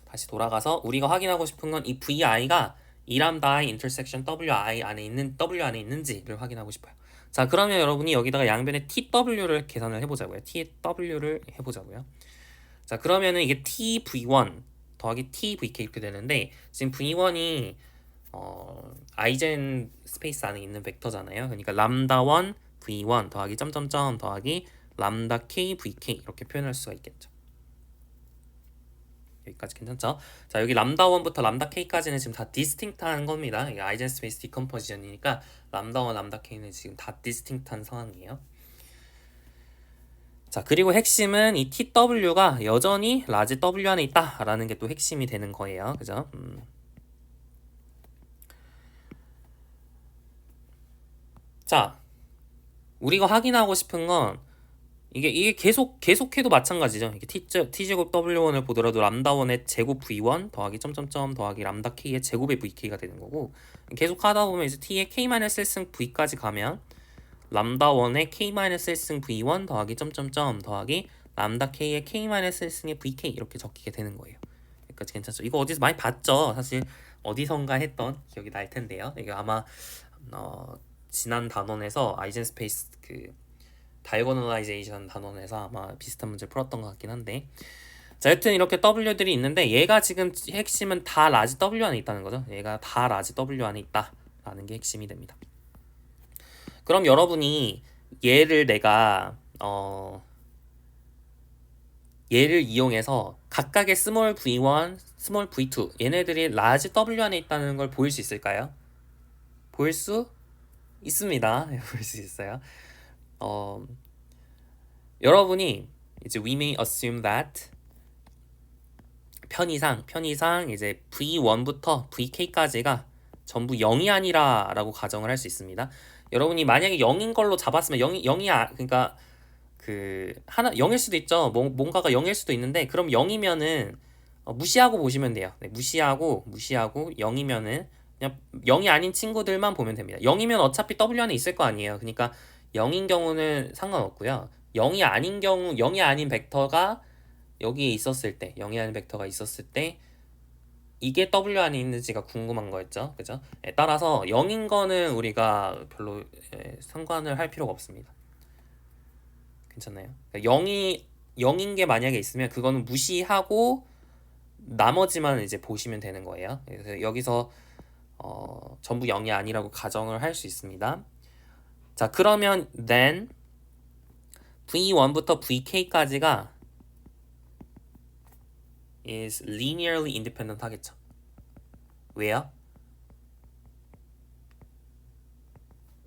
다시 돌아가서 우리가 확인하고 싶은 건 이 VI가 2람다 I 인터섹션 WI 안에 있는지를 확인하고 싶어요. 자, 그러면 여러분이 여기다가 양변에 TW를 계산을 해보자고요. TW를 해보자고요. 자, 그러면은 이게 TV1 더하기 TVK 이렇게 되는데 지금 V1이 아이젠 스페이스 안에 있는 벡터잖아요. 그러니까 람다1 V1 더하기 점점점 더하기 람다 k vk 이렇게 표현할 수가 있겠죠. 여기까지 괜찮죠? 자, 여기 람다 1부터 람다 k까지는 지금 다 디스팅트한 겁니다. 이게 아이젠스페이스 디컴포지션이니까 람다 1, 람다 k는 지금 다 디스팅트한 상황이에요. 자, 그리고 핵심은 이 TW가 여전히 라지 W 안에 있다라는 게 또 핵심이 되는 거예요. 그죠? 자, 우리가 확인하고 싶은 건 이게 계속해도 마찬가지죠. 이게 T제곱 W1을 보더라도 람다1의 제곱 V1 더하기 점점점 더하기 람다 K의 제곱의 VK가 되는 거고, 계속 하다 보면 이제 T의 K-1승 V까지 가면 람다1의 K-1승 V1 더하기 점점점 더하기 람다 K의 K-1승의 VK 이렇게 적히게 되는 거예요. 여기까지 괜찮죠? 이거 어디서 많이 봤죠? 사실 어디선가 했던 기억이 날 텐데요. 이게 아마 지난 단원에서 아이젠스페이스 다이고널라이제이션 단원에서 아마 비슷한 문제 풀었던 것 같긴 한데, 자, 여튼 이렇게 W들이 있는데 얘가 지금 핵심은 다 라지 W 안에 있다는 거죠. 얘가 다 라지 W 안에 있다라는 게 핵심이 됩니다. 그럼 여러분이 얘를 내가 얘를 이용해서 각각의 스몰 v1, 스몰 v2 얘네들이 라지 W 안에 있다는 걸 보일 수 있을까요? 보일 수 있습니다. 보일 수 있어요. 여러분이 이제 we may assume that 편의상 이제 v1부터 vk까지가 전부 0이 아니라 라고 가정을 할 수 있습니다. 여러분이 만약에 0인 걸로 잡았으면 0이 그러니까 하나 0일 수도 있죠. 뭔가가 0일 수도 있는데, 그럼 0이면은 무시하고 보시면 돼요. 네, 무시하고 0이면은 그냥 0이 아닌 친구들만 보면 됩니다. 0이면 어차피 W 안에 있을 거 아니에요. 그러니까 0인 경우는 상관없고요. 0이 아닌 벡터가 여기에 있었을 때, 0이 아닌 벡터가 있었을 때 이게 W 안에 있는지가 궁금한 거였죠. 그죠? 따라서 0인 거는 우리가 별로 상관을 할 필요가 없습니다. 괜찮나요? 그러니까 0인 게 만약에 있으면 그거는 무시하고 나머지만 이제 보시면 되는 거예요. 그래서 여기서 전부 0이 아니라고 가정을 할 수 있습니다. 자, 그러면 then V1부터 VK까지가 is linearly independent 하겠죠. 왜요?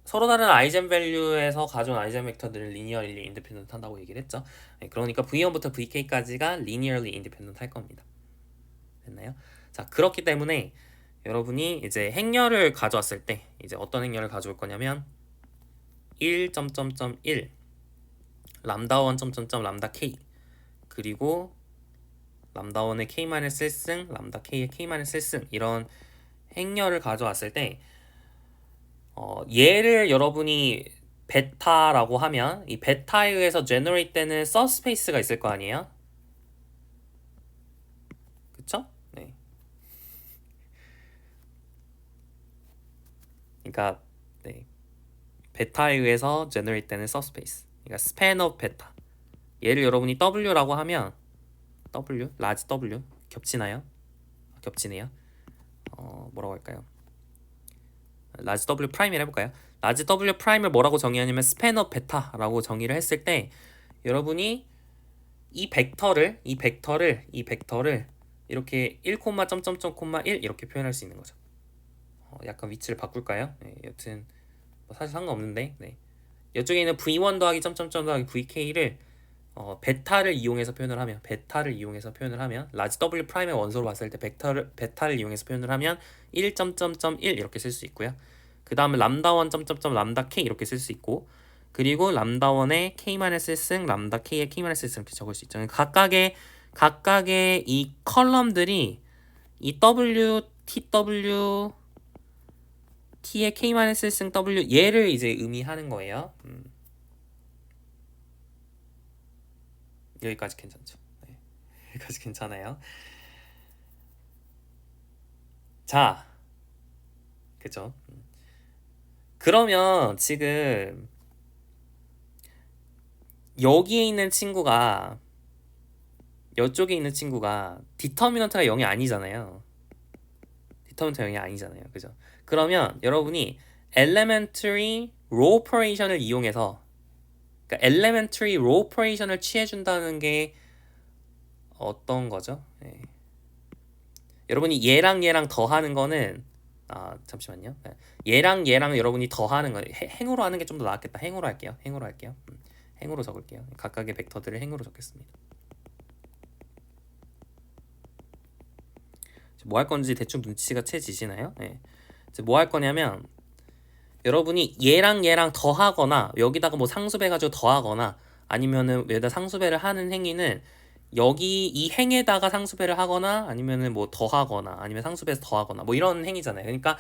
서로 다른 아이젠 밸류에서 가져온 아이젠 벡터들을 linearly independent 한다고 얘기를 했죠. 그러니까 V1부터 VK까지가 linearly independent 할 겁니다. 됐나요? 자, 그렇기 때문에 여러분이 이제 행렬을 가져왔을 때 이제 어떤 행렬을 가져올 거냐면 1.1 람다1 점점점 람다 K 그리고 람다1의 K-1승 람다 K의 K-1승 이런 행렬을 가져왔을 때 얘를 여러분이 베타라고 하면 이 베타에 의해서 제너레이트 되는 서브스페이스가 있을 거 아니에요? 그쵸? 네. 그러니까 네. 베타에 의해서 제너레이트 되는 서브스페이스, 그러니까 span of 베타. 얘를 여러분이 W라고 하면 W, 라지 W 겹치나요? 겹치네요. 뭐라고 할까요? 라지 W 프라임을 해볼까요? 라지 W 프라임을 뭐라고 정의하냐면 span of 베타라고 정의를 했을 때 여러분이 이 벡터를 이렇게 1, 점점점, 1 이렇게 표현할 수 있는 거죠. 약간 위치를 바꿀까요? 네, 여튼 사실 상관없는데, 네. 이쪽에 있는 v1 더하기 점점점 더하기 vk를 베타를 이용해서 표현을 하면 라지 W 프라임의 원소로 봤을 때 베타를 이용해서 표현을 하면 1.1 이렇게 쓸 수 있고요. 그 다음에 람다1 점점점 람다 K 이렇게 쓸 수 있고, 그리고 람다1의 K-1승 람다 K의 K-1승 이렇게 적을 수 있죠. 각각의 이 컬럼들이 이 W, TW, T의 K-1승 W 얘를 이제 의미하는 거예요. 여기까지 괜찮죠? 네. 여기까지 괜찮아요. 자, 그죠? 그러면 지금 여기에 있는 친구가 이쪽에 있는 친구가 디터미넌트가 0이 아니잖아요. 디터미넌트가 0이 아니잖아요. 그죠? 그러면 여러분이 elementary row operation을 이용해서 그러니까 elementary row operation을 취해준다는 게 어떤 거죠? 예. 여러분이 얘랑 얘랑 더하는 거는 잠시만요. 얘랑 얘랑 여러분이 더하는 거 행으로 하는 게 좀 더 낫겠다. 행으로 할게요. 행으로 할게요. 행으로 적을게요. 각각의 벡터들을 행으로 적겠습니다. 뭐 할 건지 대충 눈치가 채지시나요? 네. 뭐 할 거냐면 여러분이 얘랑 얘랑 더하거나 여기다가 뭐 상수배가지고 더하거나 아니면은 여기다 상수배를 하는 행위는 여기 이 행에다가 상수배를 하거나 아니면은 뭐 더하거나 아니면 상수배에서 더하거나 뭐 이런 행위잖아요. 그러니까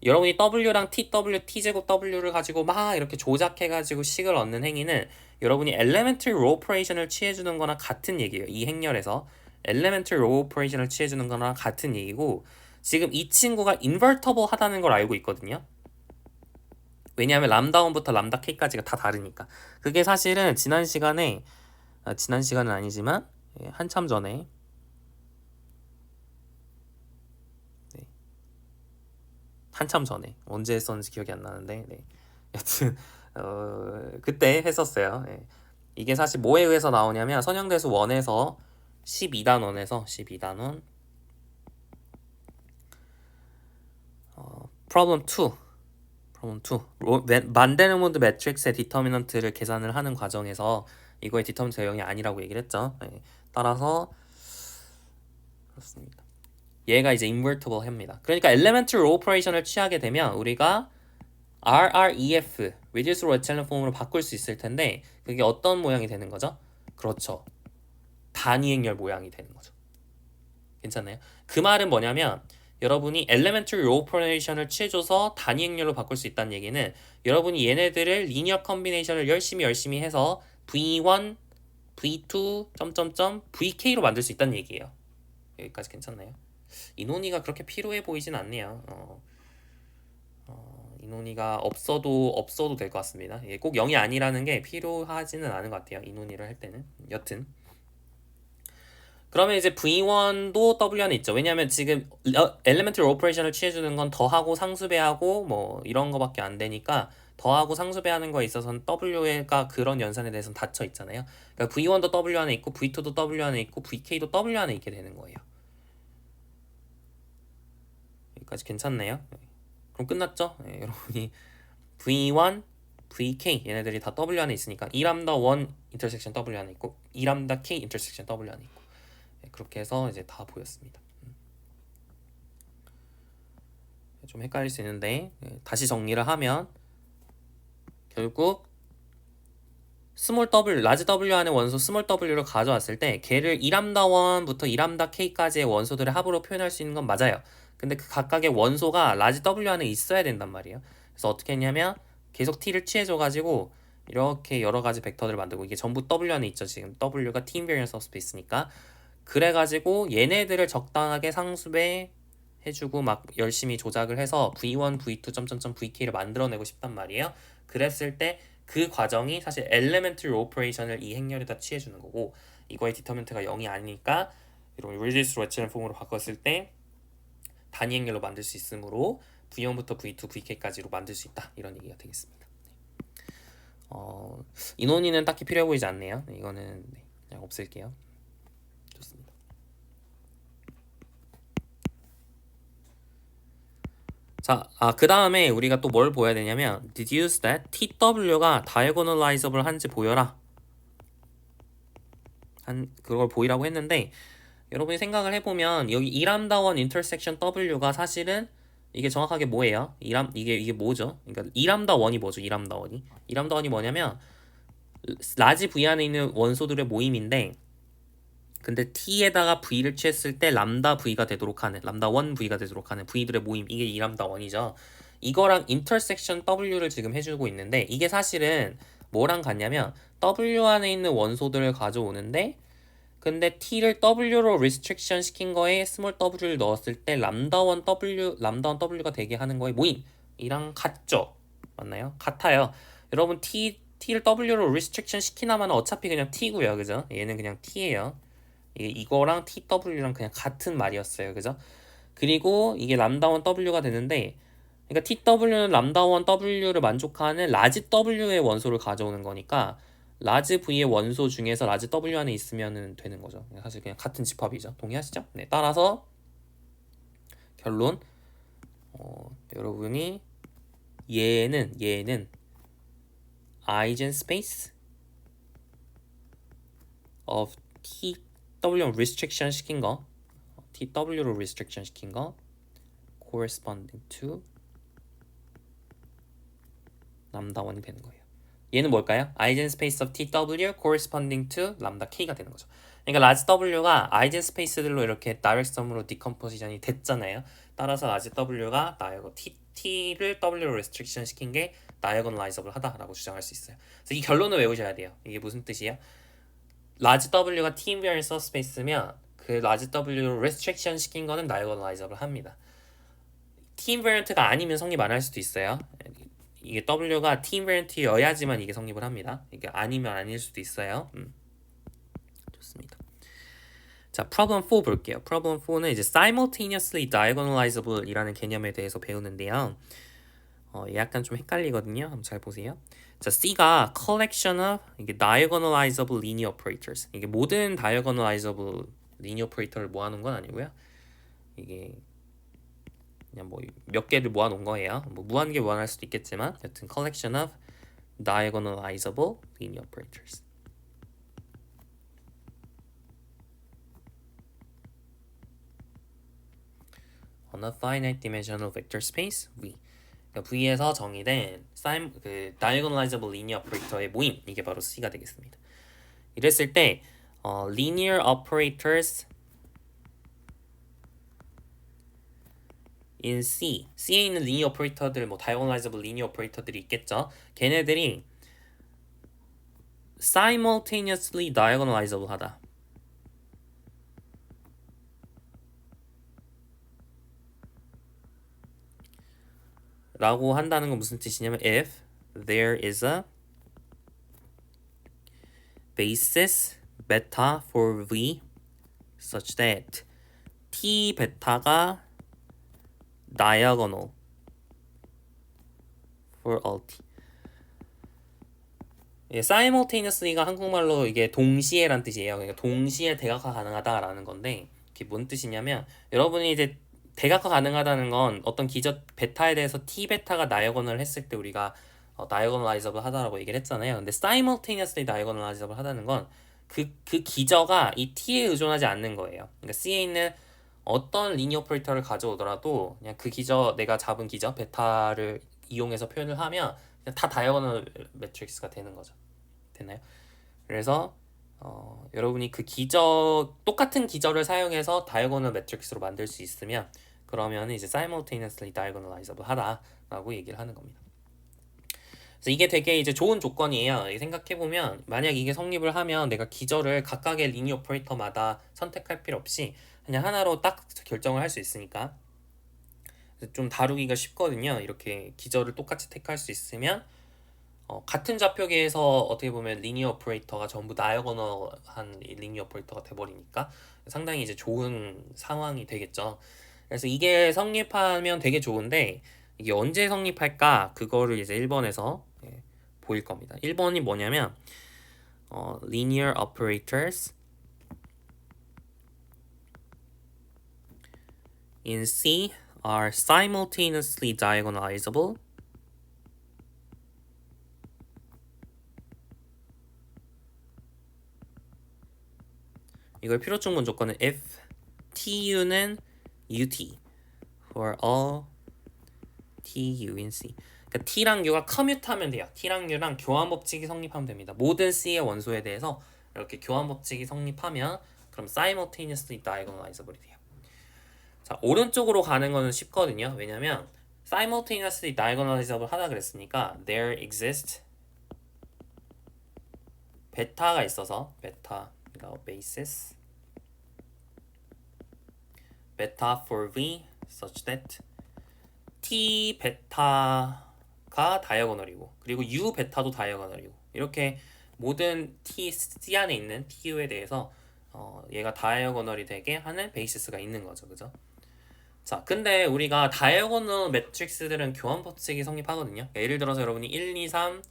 여러분이 W랑 TW, T제곱 W를 가지고 막 이렇게 조작해가지고 식을 얻는 행위는 여러분이 elementary row operation을 취해주는 거나 같은 얘기예요. 이 행렬에서 elementary row operation을 취해주는 거나 같은 얘기고 지금 이 친구가 invertible 하다는 걸 알고 있거든요. 왜냐하면 람다 1부터 람다 K까지가 다 다르니까. 그게 사실은 지난 시간에 지난 시간은 아니지만 한참 전에 한참 전에 언제 했었는지 기억이 안 나는데 여튼 그때 했었어요. 이게 사실 뭐에 의해서 나오냐면 선형대수 1에서 12단원에서 12단원 problem 2 만데르몬드 매트릭스의 디터미넌트를 계산을 하는 과정에서 이거의 디터미넌트가 0이 아니라고 얘기를 했죠. 따라서 그렇습니다. 얘가 이제 invertible 합니다. 그러니까 elementary row operation을 취하게 되면 우리가 RREF reduced row echelon 폼으로 바꿀 수 있을 텐데 그게 어떤 모양이 되는 거죠? 그렇죠. 단위 행렬 모양이 되는 거죠. 괜찮나요? 그 말은 뭐냐면 여러분이 elementary row operation을 취해줘서 단위 행렬로 바꿀 수 있다는 얘기는 여러분이 얘네들을 리니어 컨비네이션을 열심히 해서 V1, V2, 점점점, VK로 만들 수 있다는 얘기예요. 여기까지 괜찮나요? 이 논의가 그렇게 필요해 보이진 않네요. 이 논의가 없어도 될 것 같습니다. 꼭 0이 아니라는 게 필요하지는 않은 것 같아요. 이 논의를 할 때는. 여튼 그러면 이제 V1도 W 안에 있죠. 왜냐하면 지금 elementary operation을 취해주는 건 더하고 상수배하고 뭐 이런 거밖에 안 되니까 더하고 상수배하는 거에 있어서는 W가 그런 연산에 대해서는 닫혀 있잖아요. 그러니까 V1도 W 안에 있고 V2도 W 안에 있고 VK도 W 안에 있게 되는 거예요. 여기까지 괜찮네요. 그럼 끝났죠? 여러분이 V1, VK 얘네들이 다 W 안에 있으니까 2람다 1 인터섹션 W 안에 있고 2람다 K 인터섹션 W 안에 있고 그렇게 해서 이제 다 보였습니다. 좀 헷갈릴 수 있는데 다시 정리를 하면 결국 스몰 W, 라지 W 안에 원소 스몰 W를 가져왔을 때 걔를 2람다 1부터 2람다 K까지의 원소들의 합으로 표현할 수 있는 건 맞아요. 근데 그 각각의 원소가 라지 W 안에 있어야 된단 말이에요. 그래서 어떻게 했냐면 계속 T를 취해줘가지고 이렇게 여러 가지 벡터들을 만들고 이게 전부 W 안에 있죠. 지금 W가 T invariant subspace니까 그래가지고 얘네들을 적당하게 상수배 해주고 막 열심히 조작을 해서 V1, V2, 점점점 VK를 만들어내고 싶단 말이에요. 그랬을 때 그 과정이 사실 elementary operation을 이 행렬에다 취해주는 거고 이거의 디터미넌트가 0이 아니니까 이런 reduced row echelon 폼으로 바꿨을 때 단위 행렬로 만들 수 있으므로 V1부터 V2, VK까지로 만들 수 있다 이런 얘기가 되겠습니다. 이 논의는 딱히 필요해 보이지 않네요. 이거는 그냥 없앨게요. 좋습니다. 자, 그 다음에 우리가 또 뭘 보여야 되냐면 deduce that TW가 diagonalizable 한지 보여라. 그걸 보이라고 했는데 여러분이 생각을 해보면 여기 2람다 1 intersection W가 사실은 이게 정확하게 뭐예요? 이게 뭐죠? 그러니까 2람다 1이 뭐죠? 2람다 1이 2람다 1이 뭐냐면 라지 V 안에 있는 원소들의 모임인데 근데 T에다가 V를 취했을 때 람다 V가 되도록 하는 람다 1 V가 되도록 하는 V들의 모임 이게 2람다 1이죠. 이거랑 인터섹션 W를 지금 해주고 있는데 이게 사실은 뭐랑 같냐면 W 안에 있는 원소들을 가져오는데 근데 T를 W로 restriction 시킨 거에 스몰 W를 넣었을 때 람다 1 W가 되게 하는 거의 모임이랑 같죠? 맞나요? 같아요. 여러분 T를 W로 restriction 시키나마는 어차피 그냥 T고요. 그죠? 얘는 그냥 T예요. 이거랑 TW랑 그냥 같은 말이었어요. 그죠? 그리고 이게 람다 1 W가 되는데 그러니까 TW는 람다 1 W를 만족하는 라지 W의 원소를 가져오는 거니까 라지 V의 원소 중에서 라지 W 안에 있으면 되는 거죠. 사실 그냥 같은 집합이죠. 동의하시죠? 네, 따라서 결론 여러분이 얘는 eigenspace of TW restriction 시킨 거 TW로 restriction 시킨 거 corresponding to 람다 1이 되는 거예요. 얘는 뭘까요? eigenspace of TW corresponding to 람다 K가 되는 거죠. 그러니까 라지 W가 eigenspace들로 이렇게 direct sum으로 decomposition이 됐잖아요. 따라서 라지 W가 T를 W로 restriction 시킨 게 diagonalizable 하다라고 주장할 수 있어요. 그래서 이 결론을 외우셔야 돼요. 이게 무슨 뜻이에요? 라지 W가 T invariant subspace면 그 라지 W로 restriction 시킨 거는 diagonalizable 합니다. T invariant가 아니면 성립 안 할 수도 있어요. 이게 W가 T invariant여야지만 이게 성립을 합니다. 이게 아니면 아닐 수도 있어요. 좋습니다. 자, problem 4 볼게요. problem 4는 이제 simultaneously diagonalizable 이라는 개념에 대해서 배우는데요. 약간 좀 헷갈리거든요. 한번 잘 보세요. 자, C가 collection of 이게 diagonalizable linear operators. 이게 모든 diagonalizable linear operator를 모아놓은 건 아니고요. 이게 그냥 뭐 몇 개를 모아놓은 거예요. 뭐 무한개 모아놓을 수도 있겠지만 여튼 collection of diagonalizable linear operators. on a finite dimensional vector space V. 그러니까 V에서 정의된 그 diagonalizable linear operator의 모임, 이게 바로 C가 되겠습니다. 이랬을 때 linear operators in C에 있는 linear operator들, 뭐 diagonalizable linear operator들이 있겠죠. 걔네들이 simultaneously diagonalizable 하다. 라고 한다는 건 무슨 뜻이냐면 if there is a basis beta for V such that T 베타가 diagonal for all T. simultaneously가 한국말로 이게 동시에란 뜻이에요. 그러니까 동시에 대각화 가능하다라는 건데 이게 뭔 뜻이냐면 여러분이 이제 대각화 가능하다는 건 어떤 기저 베타에 대해서 T 베타가 다이어고널 했을 때 우리가 다이어고널라이저블 하다라고 얘기를 했잖아요. 근데 simultaneously 다이어고널라이저블 하다는 건 그 기저가 이 T에 의존하지 않는 거예요. 그러니까 C에 있는 어떤 리니어 오퍼레이터를 가져오더라도 그냥 그 기저, 내가 잡은 기저 베타를 이용해서 표현을 하면 그냥 다 다이어고널 매트릭스가 되는 거죠. 됐나요? 그래서 여러분이 그 기저, 똑같은 기저를 사용해서 다이어고널 매트릭스로 만들 수 있으면 그러면 이제 simultaneously diagonalizable 하다라고 얘기를 하는 겁니다. 그래서 이게 되게 이제 좋은 조건이에요. 생각해보면 만약 이게 성립을 하면 내가 기저를 각각의 리니어 오퍼레이터마다 선택할 필요 없이 그냥 하나로 딱 결정을 할 수 있으니까 좀 다루기가 쉽거든요. 이렇게 기저를 똑같이 택할 수 있으면 같은 좌표계에서 어떻게 보면 리니어 오퍼레이터가 전부 다이어고널한 리니어 오퍼레이터가 돼버리니까 상당히 이제 좋은 상황이 되겠죠. 그래서 이게 성립하면 되게 좋은데 이게 언제 성립할까? 그거를 이제 1번에서 보일 겁니다. 1번이 뭐냐면 linear operators in C are simultaneously diagonalizable 이걸 필요충분 조건은 if TU는 UT for all TU in C. 그러니까 T랑 U가 커뮤트하면 돼요. T랑 U랑 교환 법칙이 성립하면 됩니다. 모든 C의 원소에 대해서 이렇게 교환 법칙이 성립하면 그럼 simultaneously diagonalizable이 돼요. 자, 오른쪽으로 가는 거는 쉽거든요. 왜냐면 simultaneously diagonalizable 하다 그랬으니까 there exists 베타가 있어서 베타 basis beta for V such that T 베타가 다이어고널이고 그리고 U 베타도 다이어고널이고 이렇게 모든 T C 안에 있는 TU에 대해서 얘가 다이어고널이 되게 하는 베이시스가 있는 거죠. 그죠? 자, 근데 우리가 다이어고널 매트릭스들은 교환 법칙이 성립하거든요. 예를 들어서 여러분이 1, 2, 3,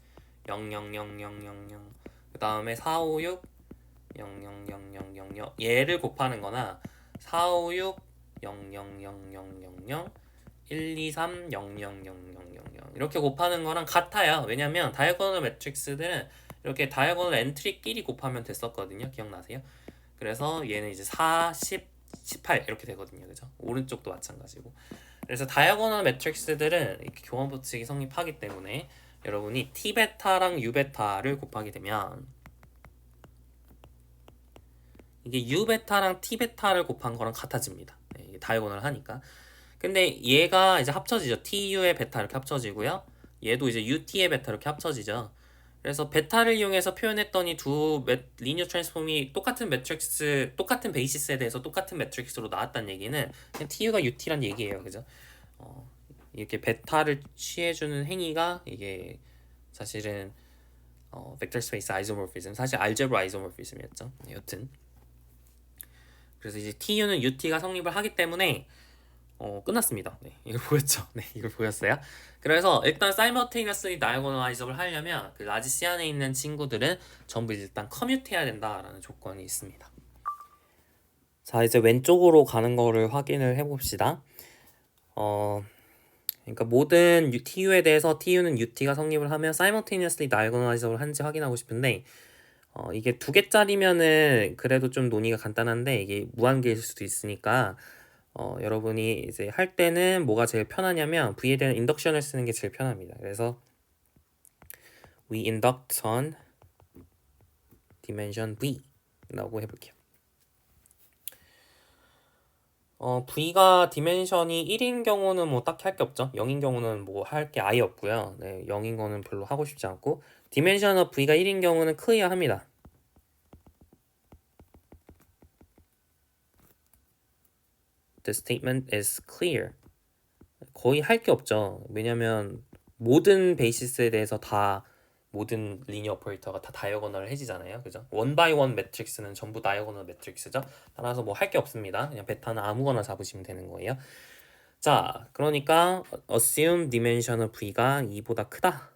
0, 0, 0, 0, 0, 0, 그 다음에 456 000000 얘를 곱하는 거나 456 000000 123 000000 이렇게 곱하는 거랑 같아요. 왜냐면 다이아고널 매트릭스들은 이렇게 다이아고널 엔트리끼리 곱하면 됐었거든요. 기억나세요? 그래서 얘는 이제 4, 10, 18 이렇게 되거든요. 그죠? 오른쪽도 마찬가지고. 그래서 다이아고널 매트릭스들은 이렇게 교환 법칙이 성립하기 때문에 여러분이 T베타랑 U베타를 곱하게 되면 이게 U베타랑 T베타를 곱한 거랑 같아집니다. 네, 다이아고널 하니까. 근데 얘가 이제 합쳐지죠. TU의 베타 이렇게 합쳐지고요. 얘도 이제 UT의 베타 이렇게 합쳐지죠. 그래서 베타를 이용해서 표현했더니 두 리니어 트랜스폼이 똑같은 매트릭스, 똑같은 베이시스에 대해서 똑같은 매트릭스로 나왔다는 얘기는 그냥 TU가 UT란 얘기예요. 그죠? 이렇게 베타를 취해주는 행위가 이게 사실은 벡터 스페이스 아이소모피즘, 사실 알제브라 아이소모피즘이었죠. 여튼 그래서 이제 TU는 UT가 성립을 하기 때문에 끝났습니다. 네, 이걸 보였죠? 네, 이걸 보였어요. 그래서 일단 simultaneously diagonalizable 하려면 그 라지 안에 있는 친구들은 전부 일단 커뮤트해야 된다라는 조건이 있습니다. 자, 이제 왼쪽으로 가는 거를 확인을 해봅시다. 그러니까 모든 TU에 대해서 TU는 UT가 성립을 하면 simultaneously diagonalizable 한지 확인하고 싶은데 이게 두 개짜리면은 그래도 좀 논의가 간단한데 이게 무한계일 수도 있으니까 여러분이 이제 할 때는 뭐가 제일 편하냐면 V에 대한 인덕션을 쓰는 게 제일 편합니다. 그래서 we induct on dimension V 라고 해볼게요. V가 디멘션이 1인 경우는 뭐 딱히 할 게 없죠. 0인 경우는 뭐 할 게 아예 없고요. 네, 0인 거는 별로 하고 싶지 않고 디멘션 of V가 1인 경우는 클리어 합니다. The statement is clear. 거의 할 게 없죠. 왜냐면 모든 베이시스에 대해서 다 모든 리니어 오퍼레이터가 다 다이어고널 해지잖아요. 그죠? 원 바이 원 매트릭스는 전부 다이어고널 매트릭스죠. 따라서 뭐 할 게 없습니다. 그냥 베타는 아무거나 잡으시면 되는 거예요. 자, 그러니까 assume dimension of V가 2보다 크다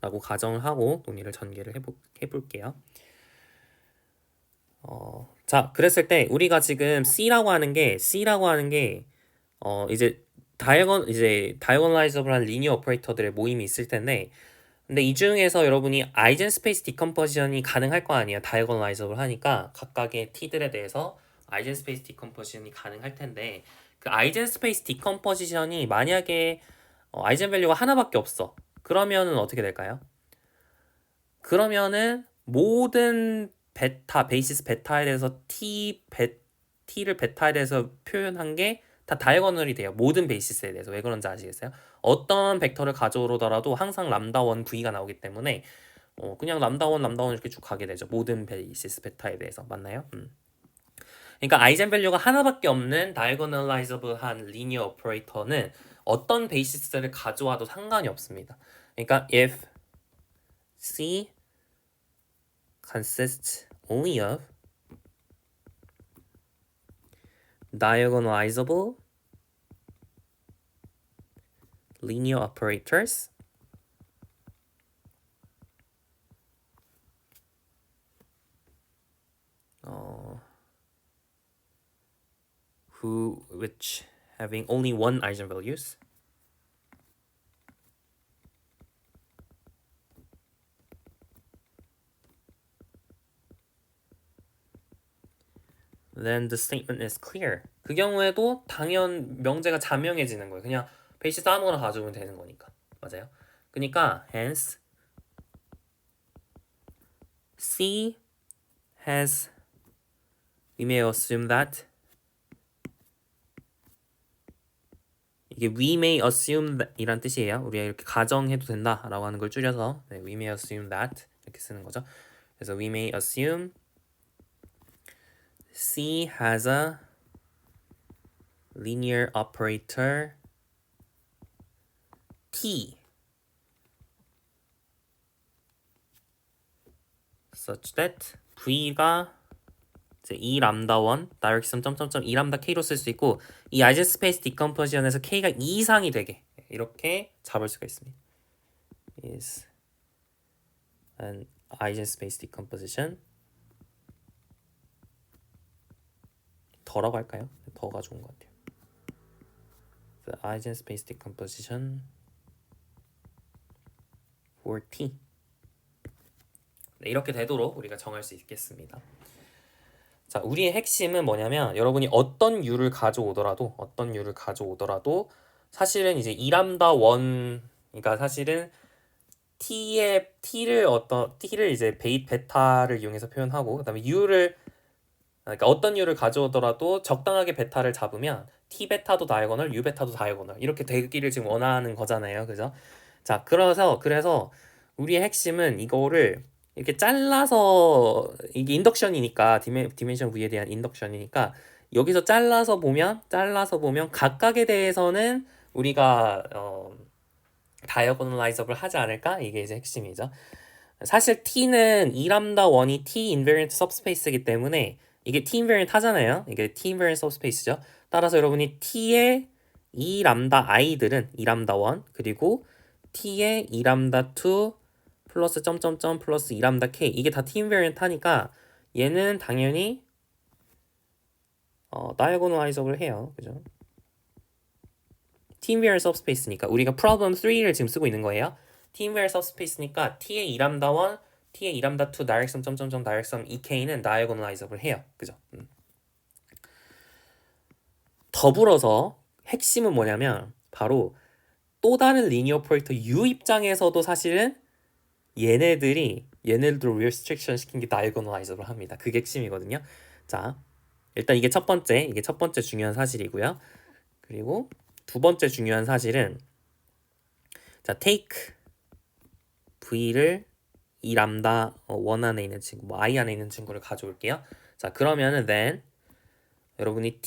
라고 가정을 하고 논의를 전개를 해볼게요. 자, 그랬을 때 우리가 지금 C라고 하는 게 이제 다이어고널라이저블한 리니어 오퍼레이터들의 모임이 있을 텐데, 근데 이 중에서 여러분이 아이젠 스페이스 디컴포지션이 가능할 거 아니에요. 다이어고널라이저블 하니까 각각의 t들에 대해서 아이젠 스페이스 디컴포지션이 가능할 텐데, 그 아이젠 스페이스 디컴포지션이 만약에 아이젠 밸류가 하나밖에 없어. 그러면은 어떻게 될까요? 그러면은 모든 베이시스 베타에 대해서 t를 베타에 대해서 표현한 게 다 다이어고널이 돼요. 모든 베이시스에 대해서. 왜 그런지 아시겠어요? 어떤 벡터를 가져오더라도 항상 람다1 V가 나오기 때문에 그냥 람다1 이렇게 쭉 가게 되죠. 모든 베이시스 베타에 대해서. 맞나요? 그러니까 아이젠 밸류가 하나밖에 없는 다이어고널라이저블한 리니어 오퍼레이터는 어떤 베이시스를 가져와도 상관이 없습니다. 그러니까 if C consists only of diagonalizable linear operators which having only one eigenvalues then the statement is clear. 그 경우에도 당연 명제가 자명해지는 거예요. 그냥 베이시스 아무거나 가져오면 되는 거니까. 맞아요. 그러니까 hence C has we may assume that 이게 we may assume that 이란 뜻이에요. 우리가 이렇게 가정해도 된다라고 하는 걸 줄여서 we may assume that 이렇게 쓰는 거죠. 그래서 we may assume C has a linear operator T such that V가 이제 2 람다1 다이렉션 점점점 2 람다 K로 쓸 수 있고 이 아이젠 스페이스 디컴포지션에서 K가 2 이상이 되게 이렇게 잡을 수가 있습니다. is and eigenspace decomposition. 더라고 할까요? 더가 좋은 것 같아요. The eigenspace decomposition for T. 네, 이렇게 되도록 우리가 정할 수 있겠습니다. 자, 우리의 핵심은 뭐냐면 여러분이 어떤 U를 가져오더라도 사실은 이제 2람다1 그러니까 사실은 T를 이제 베타를 이용해서 표현하고 그다음에 U를 그러니까 어떤 U를 가져오더라도 적당하게 베타를 잡으면 T 베타도 다이아고널, U 베타도 다이아고널 이렇게 되기를 지금 원하는 거잖아요. 그죠? 자, 그래서 우리의 핵심은 이거를 이렇게 잘라서 이게 인덕션이니까 디멘션 V에 대한 인덕션이니까 여기서 잘라서 보면 각각에 대해서는 우리가 다이어고널라이저블 하지 않을까? 이게 이제 핵심이죠. 사실 T는 2람다1이 T 인베리언트 सब스페이스이기 때문에 이게 T 인베리언트 하잖아요. 이게 T 인베리언트 सब스페이스죠. 따라서 여러분이 T의 2람다 i들은 2람다1 그리고 T의 2람다2 플러스 점점점 플러스 2람다 k 이게 다 T 인베리언트 하니까 얘는 당연히 다이어고널라이저블 해요. 그죠? T 인베리언트 सब스페이스니까 우리가 problem 3를 지금 쓰고 있는 거예요. T 인베리언트 सब스페이스니까 T의 2람다1 T의 2람다2 다이렉섬 점점점 다이렉섬 EK는 다이어고널라이저블 해요. 그죠? 더불어서 핵심은 뭐냐면 바로 또 다른 리니어 오퍼레이터 U 입장에서도 사실은 얘네들을 restriction 시킨 게 다이어고널라이저블 합니다. 그게 핵심이거든요. 자, 일단 이게 첫 번째 중요한 사실이고요. 그리고 두 번째 중요한 사실은 자, take V를 이 람다 1 안에 있는 친구, I 안에 있는 친구를 가져올게요. 자, 그러면은 then 여러분이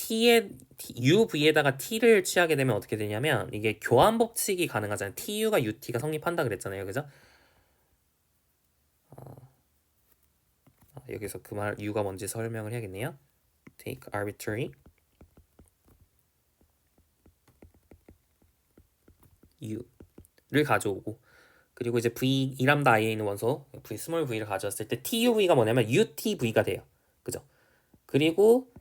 UV에다가 T를 취하게 되면 어떻게 되냐면 이게 교환 법칙이 가능하잖아요. TU가 UT가 성립한다 그랬잖아요. 그죠? 여기서 그 말 U가 뭔지 설명을 해야겠네요. Take arbitrary U를 가져오고 그리고 이제 V 2람다 i에 있는 원소 V 스몰 v를 가져왔을 때 TUV가 뭐냐면 UTV가 돼요. 그죠? 그리고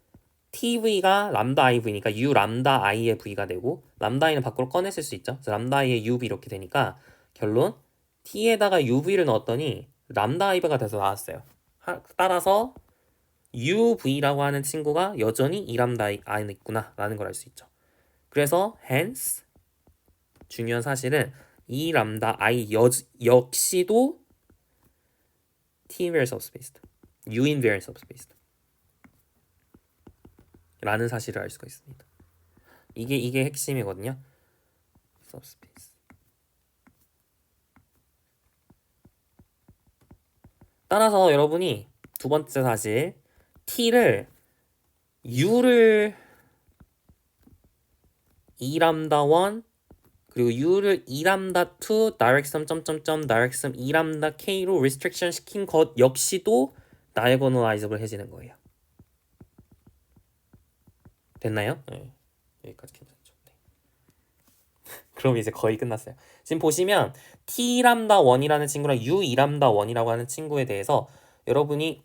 TV가 람다 IV니까 U 람다 I의 V가 되고 람다 I는 밖으로 꺼냈을 수 있죠. 그래서 람다 I의 UV 이렇게 되니까 결론 T에다가 UV를 넣었더니 람다 I가 돼서 나왔어요. 따라서 UV라고 하는 친구가 여전히 2람다 I는 있구나 라는 걸 알 수 있죠. 그래서 hence 중요한 사실은 이 람다 I 역시도 T 인베리언트 सब스페이스다. U 인베리언트 सब스페이스다. 라는 사실을 알 수가 있습니다. 이게 핵심이거든요. subspace. 따라서 여러분이 두 번째 사실 T를 U를 2람다1 그리고 U를 2람다2 다이렉섬 점점점 다이렉섬 2람다 K로 restriction 시킨 것 역시도 다이어고널라이저블 해지는 거예요. 됐나요? 네. 여기까지 괜찮죠. 네. 그럼 이제 거의 끝났어요. 지금 보시면 T람다1이라는 친구랑 U2람다1이라고 하는 친구에 대해서 여러분이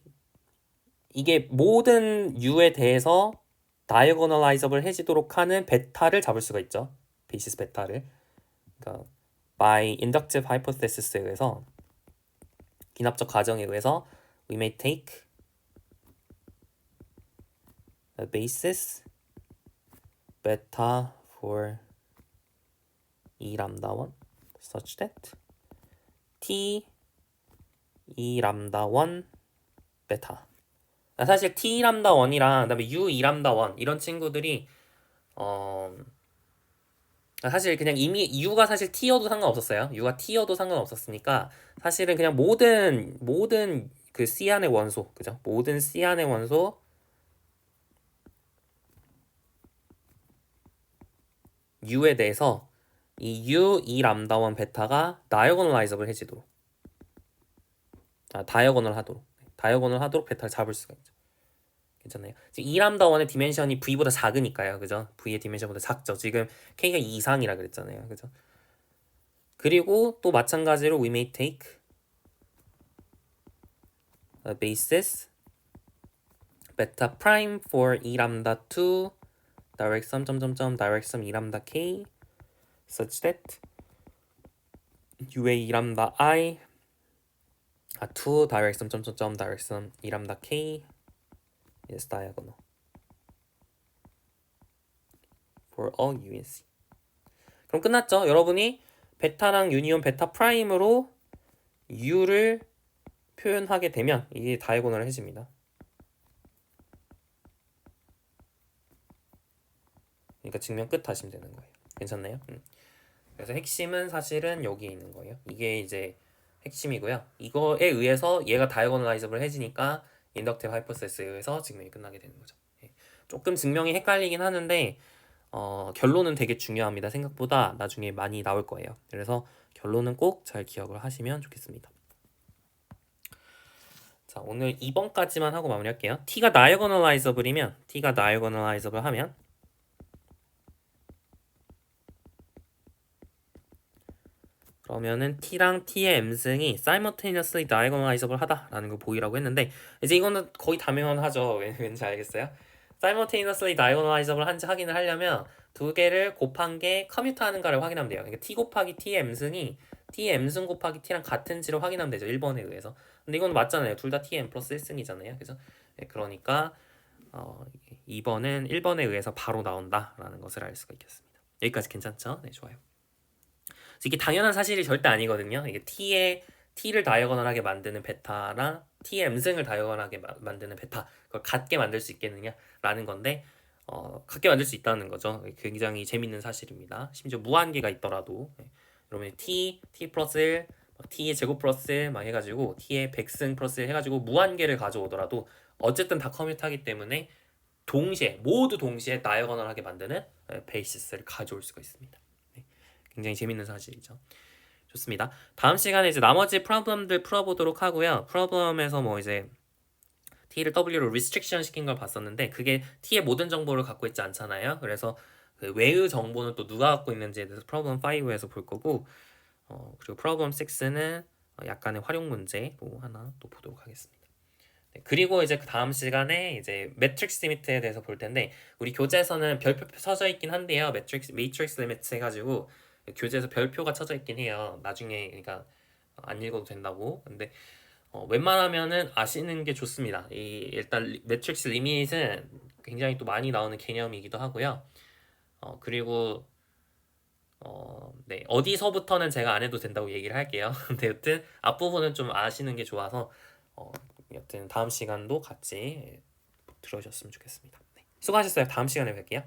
이게 모든 U에 대해서 다이어고널라이저블 해지도록 하는 베타를 잡을 수가 있죠. 베이시스 베타를. 그러니까 by inductive hypothesis에 의해서 기납적 가정에 의해서 we may take a basis beta for E 람다 1 such that T E 람다 1 베타. 사실 T 람다 1이랑 그다음에 U 2 람다 1 이런 친구들이 사실 그냥 이미 U가 사실 T여도 상관없었어요. U가 T여도 상관없었으니까 사실은 그냥 모든 그 C 안의 원소, 그죠? 모든 C 안의 원소 U에 대해서 이 U 2 람다 1 베타가 다이어고널라이저블 해지도록 다이어고널 하도록 베타를 잡을 수가 있죠. 괜찮나요? 지금 2 람다 1의 디멘션이 V보다 작으니까요. 그죠? V의 디멘션보다 작죠. 지금 K가 2 이상이라 그랬잖아요. 그죠? 그리고 또 마찬가지로 we may take basis beta prime for e lambda 2 direct sum direct sum e lambda k such that UA e lambda I 2 direct sum direct sum e lambda k is diagonal for all U in C. 그럼 끝났죠? 여러분이 베타랑 유니온 베타 프라임으로 U를 표현하게 되면 이게 다이고널해집니다. 그러니까 증명 끝 하시면 되는 거예요. 괜찮나요? 그래서 핵심은 사실은 여기에 있는 거예요. 이게 이제 핵심이고요. 이거에 의해서 얘가 다이고널라이저블 해지니까 인덕티브 하이포세스에 의해서 증명이 끝나게 되는 거죠. 조금 증명이 헷갈리긴 하는데 결론은 되게 중요합니다. 생각보다 나중에 많이 나올 거예요. 그래서 결론은 꼭 잘 기억을 하시면 좋겠습니다. 자, 오늘 2번까지만 하고 마무리할게요. t가 다이고널라이저블이면 t가 다이고널라이저블 하면 그러면은 t랑 t의 m승이 simultaneously diagonalizable 하다라는 걸 보이라고 했는데 이제 이거는 거의 당연하죠. 왠지 알겠어요? simultaneously diagonalizable 한지 확인을 하려면 두 개를 곱한 게 커뮤트하는가를 확인하면 돼요. 그러니까 t 곱하기 t의 m승이 t의 m승 곱하기 t랑 같은지를 확인하면 되죠. 1번에 의해서. 근데 이건 맞잖아요. 둘 다 t의 m 플러스 1승이잖아요. 그죠? 네, 그러니까 2번은 1번에 의해서 바로 나온다라는 것을 알 수가 있겠습니다. 여기까지 괜찮죠? 네, 좋아요. 이게 당연한 사실이 절대 아니거든요. 이게 t를 다이어고널하게 만드는 베타랑 t의 m승을 다이어고널하게 만드는 베타 그걸 같게 만들 수 있겠느냐라는 건데 같게 만들 수 있다는 거죠. 굉장히 재밌는 사실입니다. 심지어 무한계가 있더라도 그러면 t 플러스 1, t의 제곱 플러스 1 막 해가지고 t의 100승 플러스 1 해가지고 무한계를 가져오더라도 어쨌든 다 커뮤트하기 때문에 모두 동시에 다이어고널하게 만드는 베이시스를 가져올 수가 있습니다. 굉장히 재밌는 사실이죠. 좋습니다. 다음 시간에 이제 나머지 프로블럼들 풀어보도록 하고요. 프로블럼에서 뭐 이제 t를 w로 restriction 시킨 걸 봤었는데 그게 t의 모든 정보를 갖고 있지 않잖아요. 그래서 그 외의 정보는 또 누가 갖고 있는지에 대해서 프로블럼 5에서 볼 거고 그리고 프로블럼 6는 약간의 활용 문제로 하나 또 보도록 하겠습니다. 네, 그리고 이제 그 다음 시간에 이제 매트릭스 리미트에 대해서 볼 텐데 우리 교재에서는 별표 쳐져 있긴 한데요. 매트릭스 리미트 해가지고 교재에서 별표가 쳐져 있긴 해요. 나중에 그러니까 안 읽어도 된다고. 근데 웬만하면은 아시는 게 좋습니다. 일단 매트릭스 리밋은 굉장히 또 많이 나오는 개념이기도 하고요. 그리고 네, 어디서부터는 제가 안 해도 된다고 얘기를 할게요. 근데 여튼 앞부분은 좀 아시는 게 좋아서 여튼 다음 시간도 같이 들어주셨으면 좋겠습니다. 네, 수고하셨어요. 다음 시간에 뵐게요.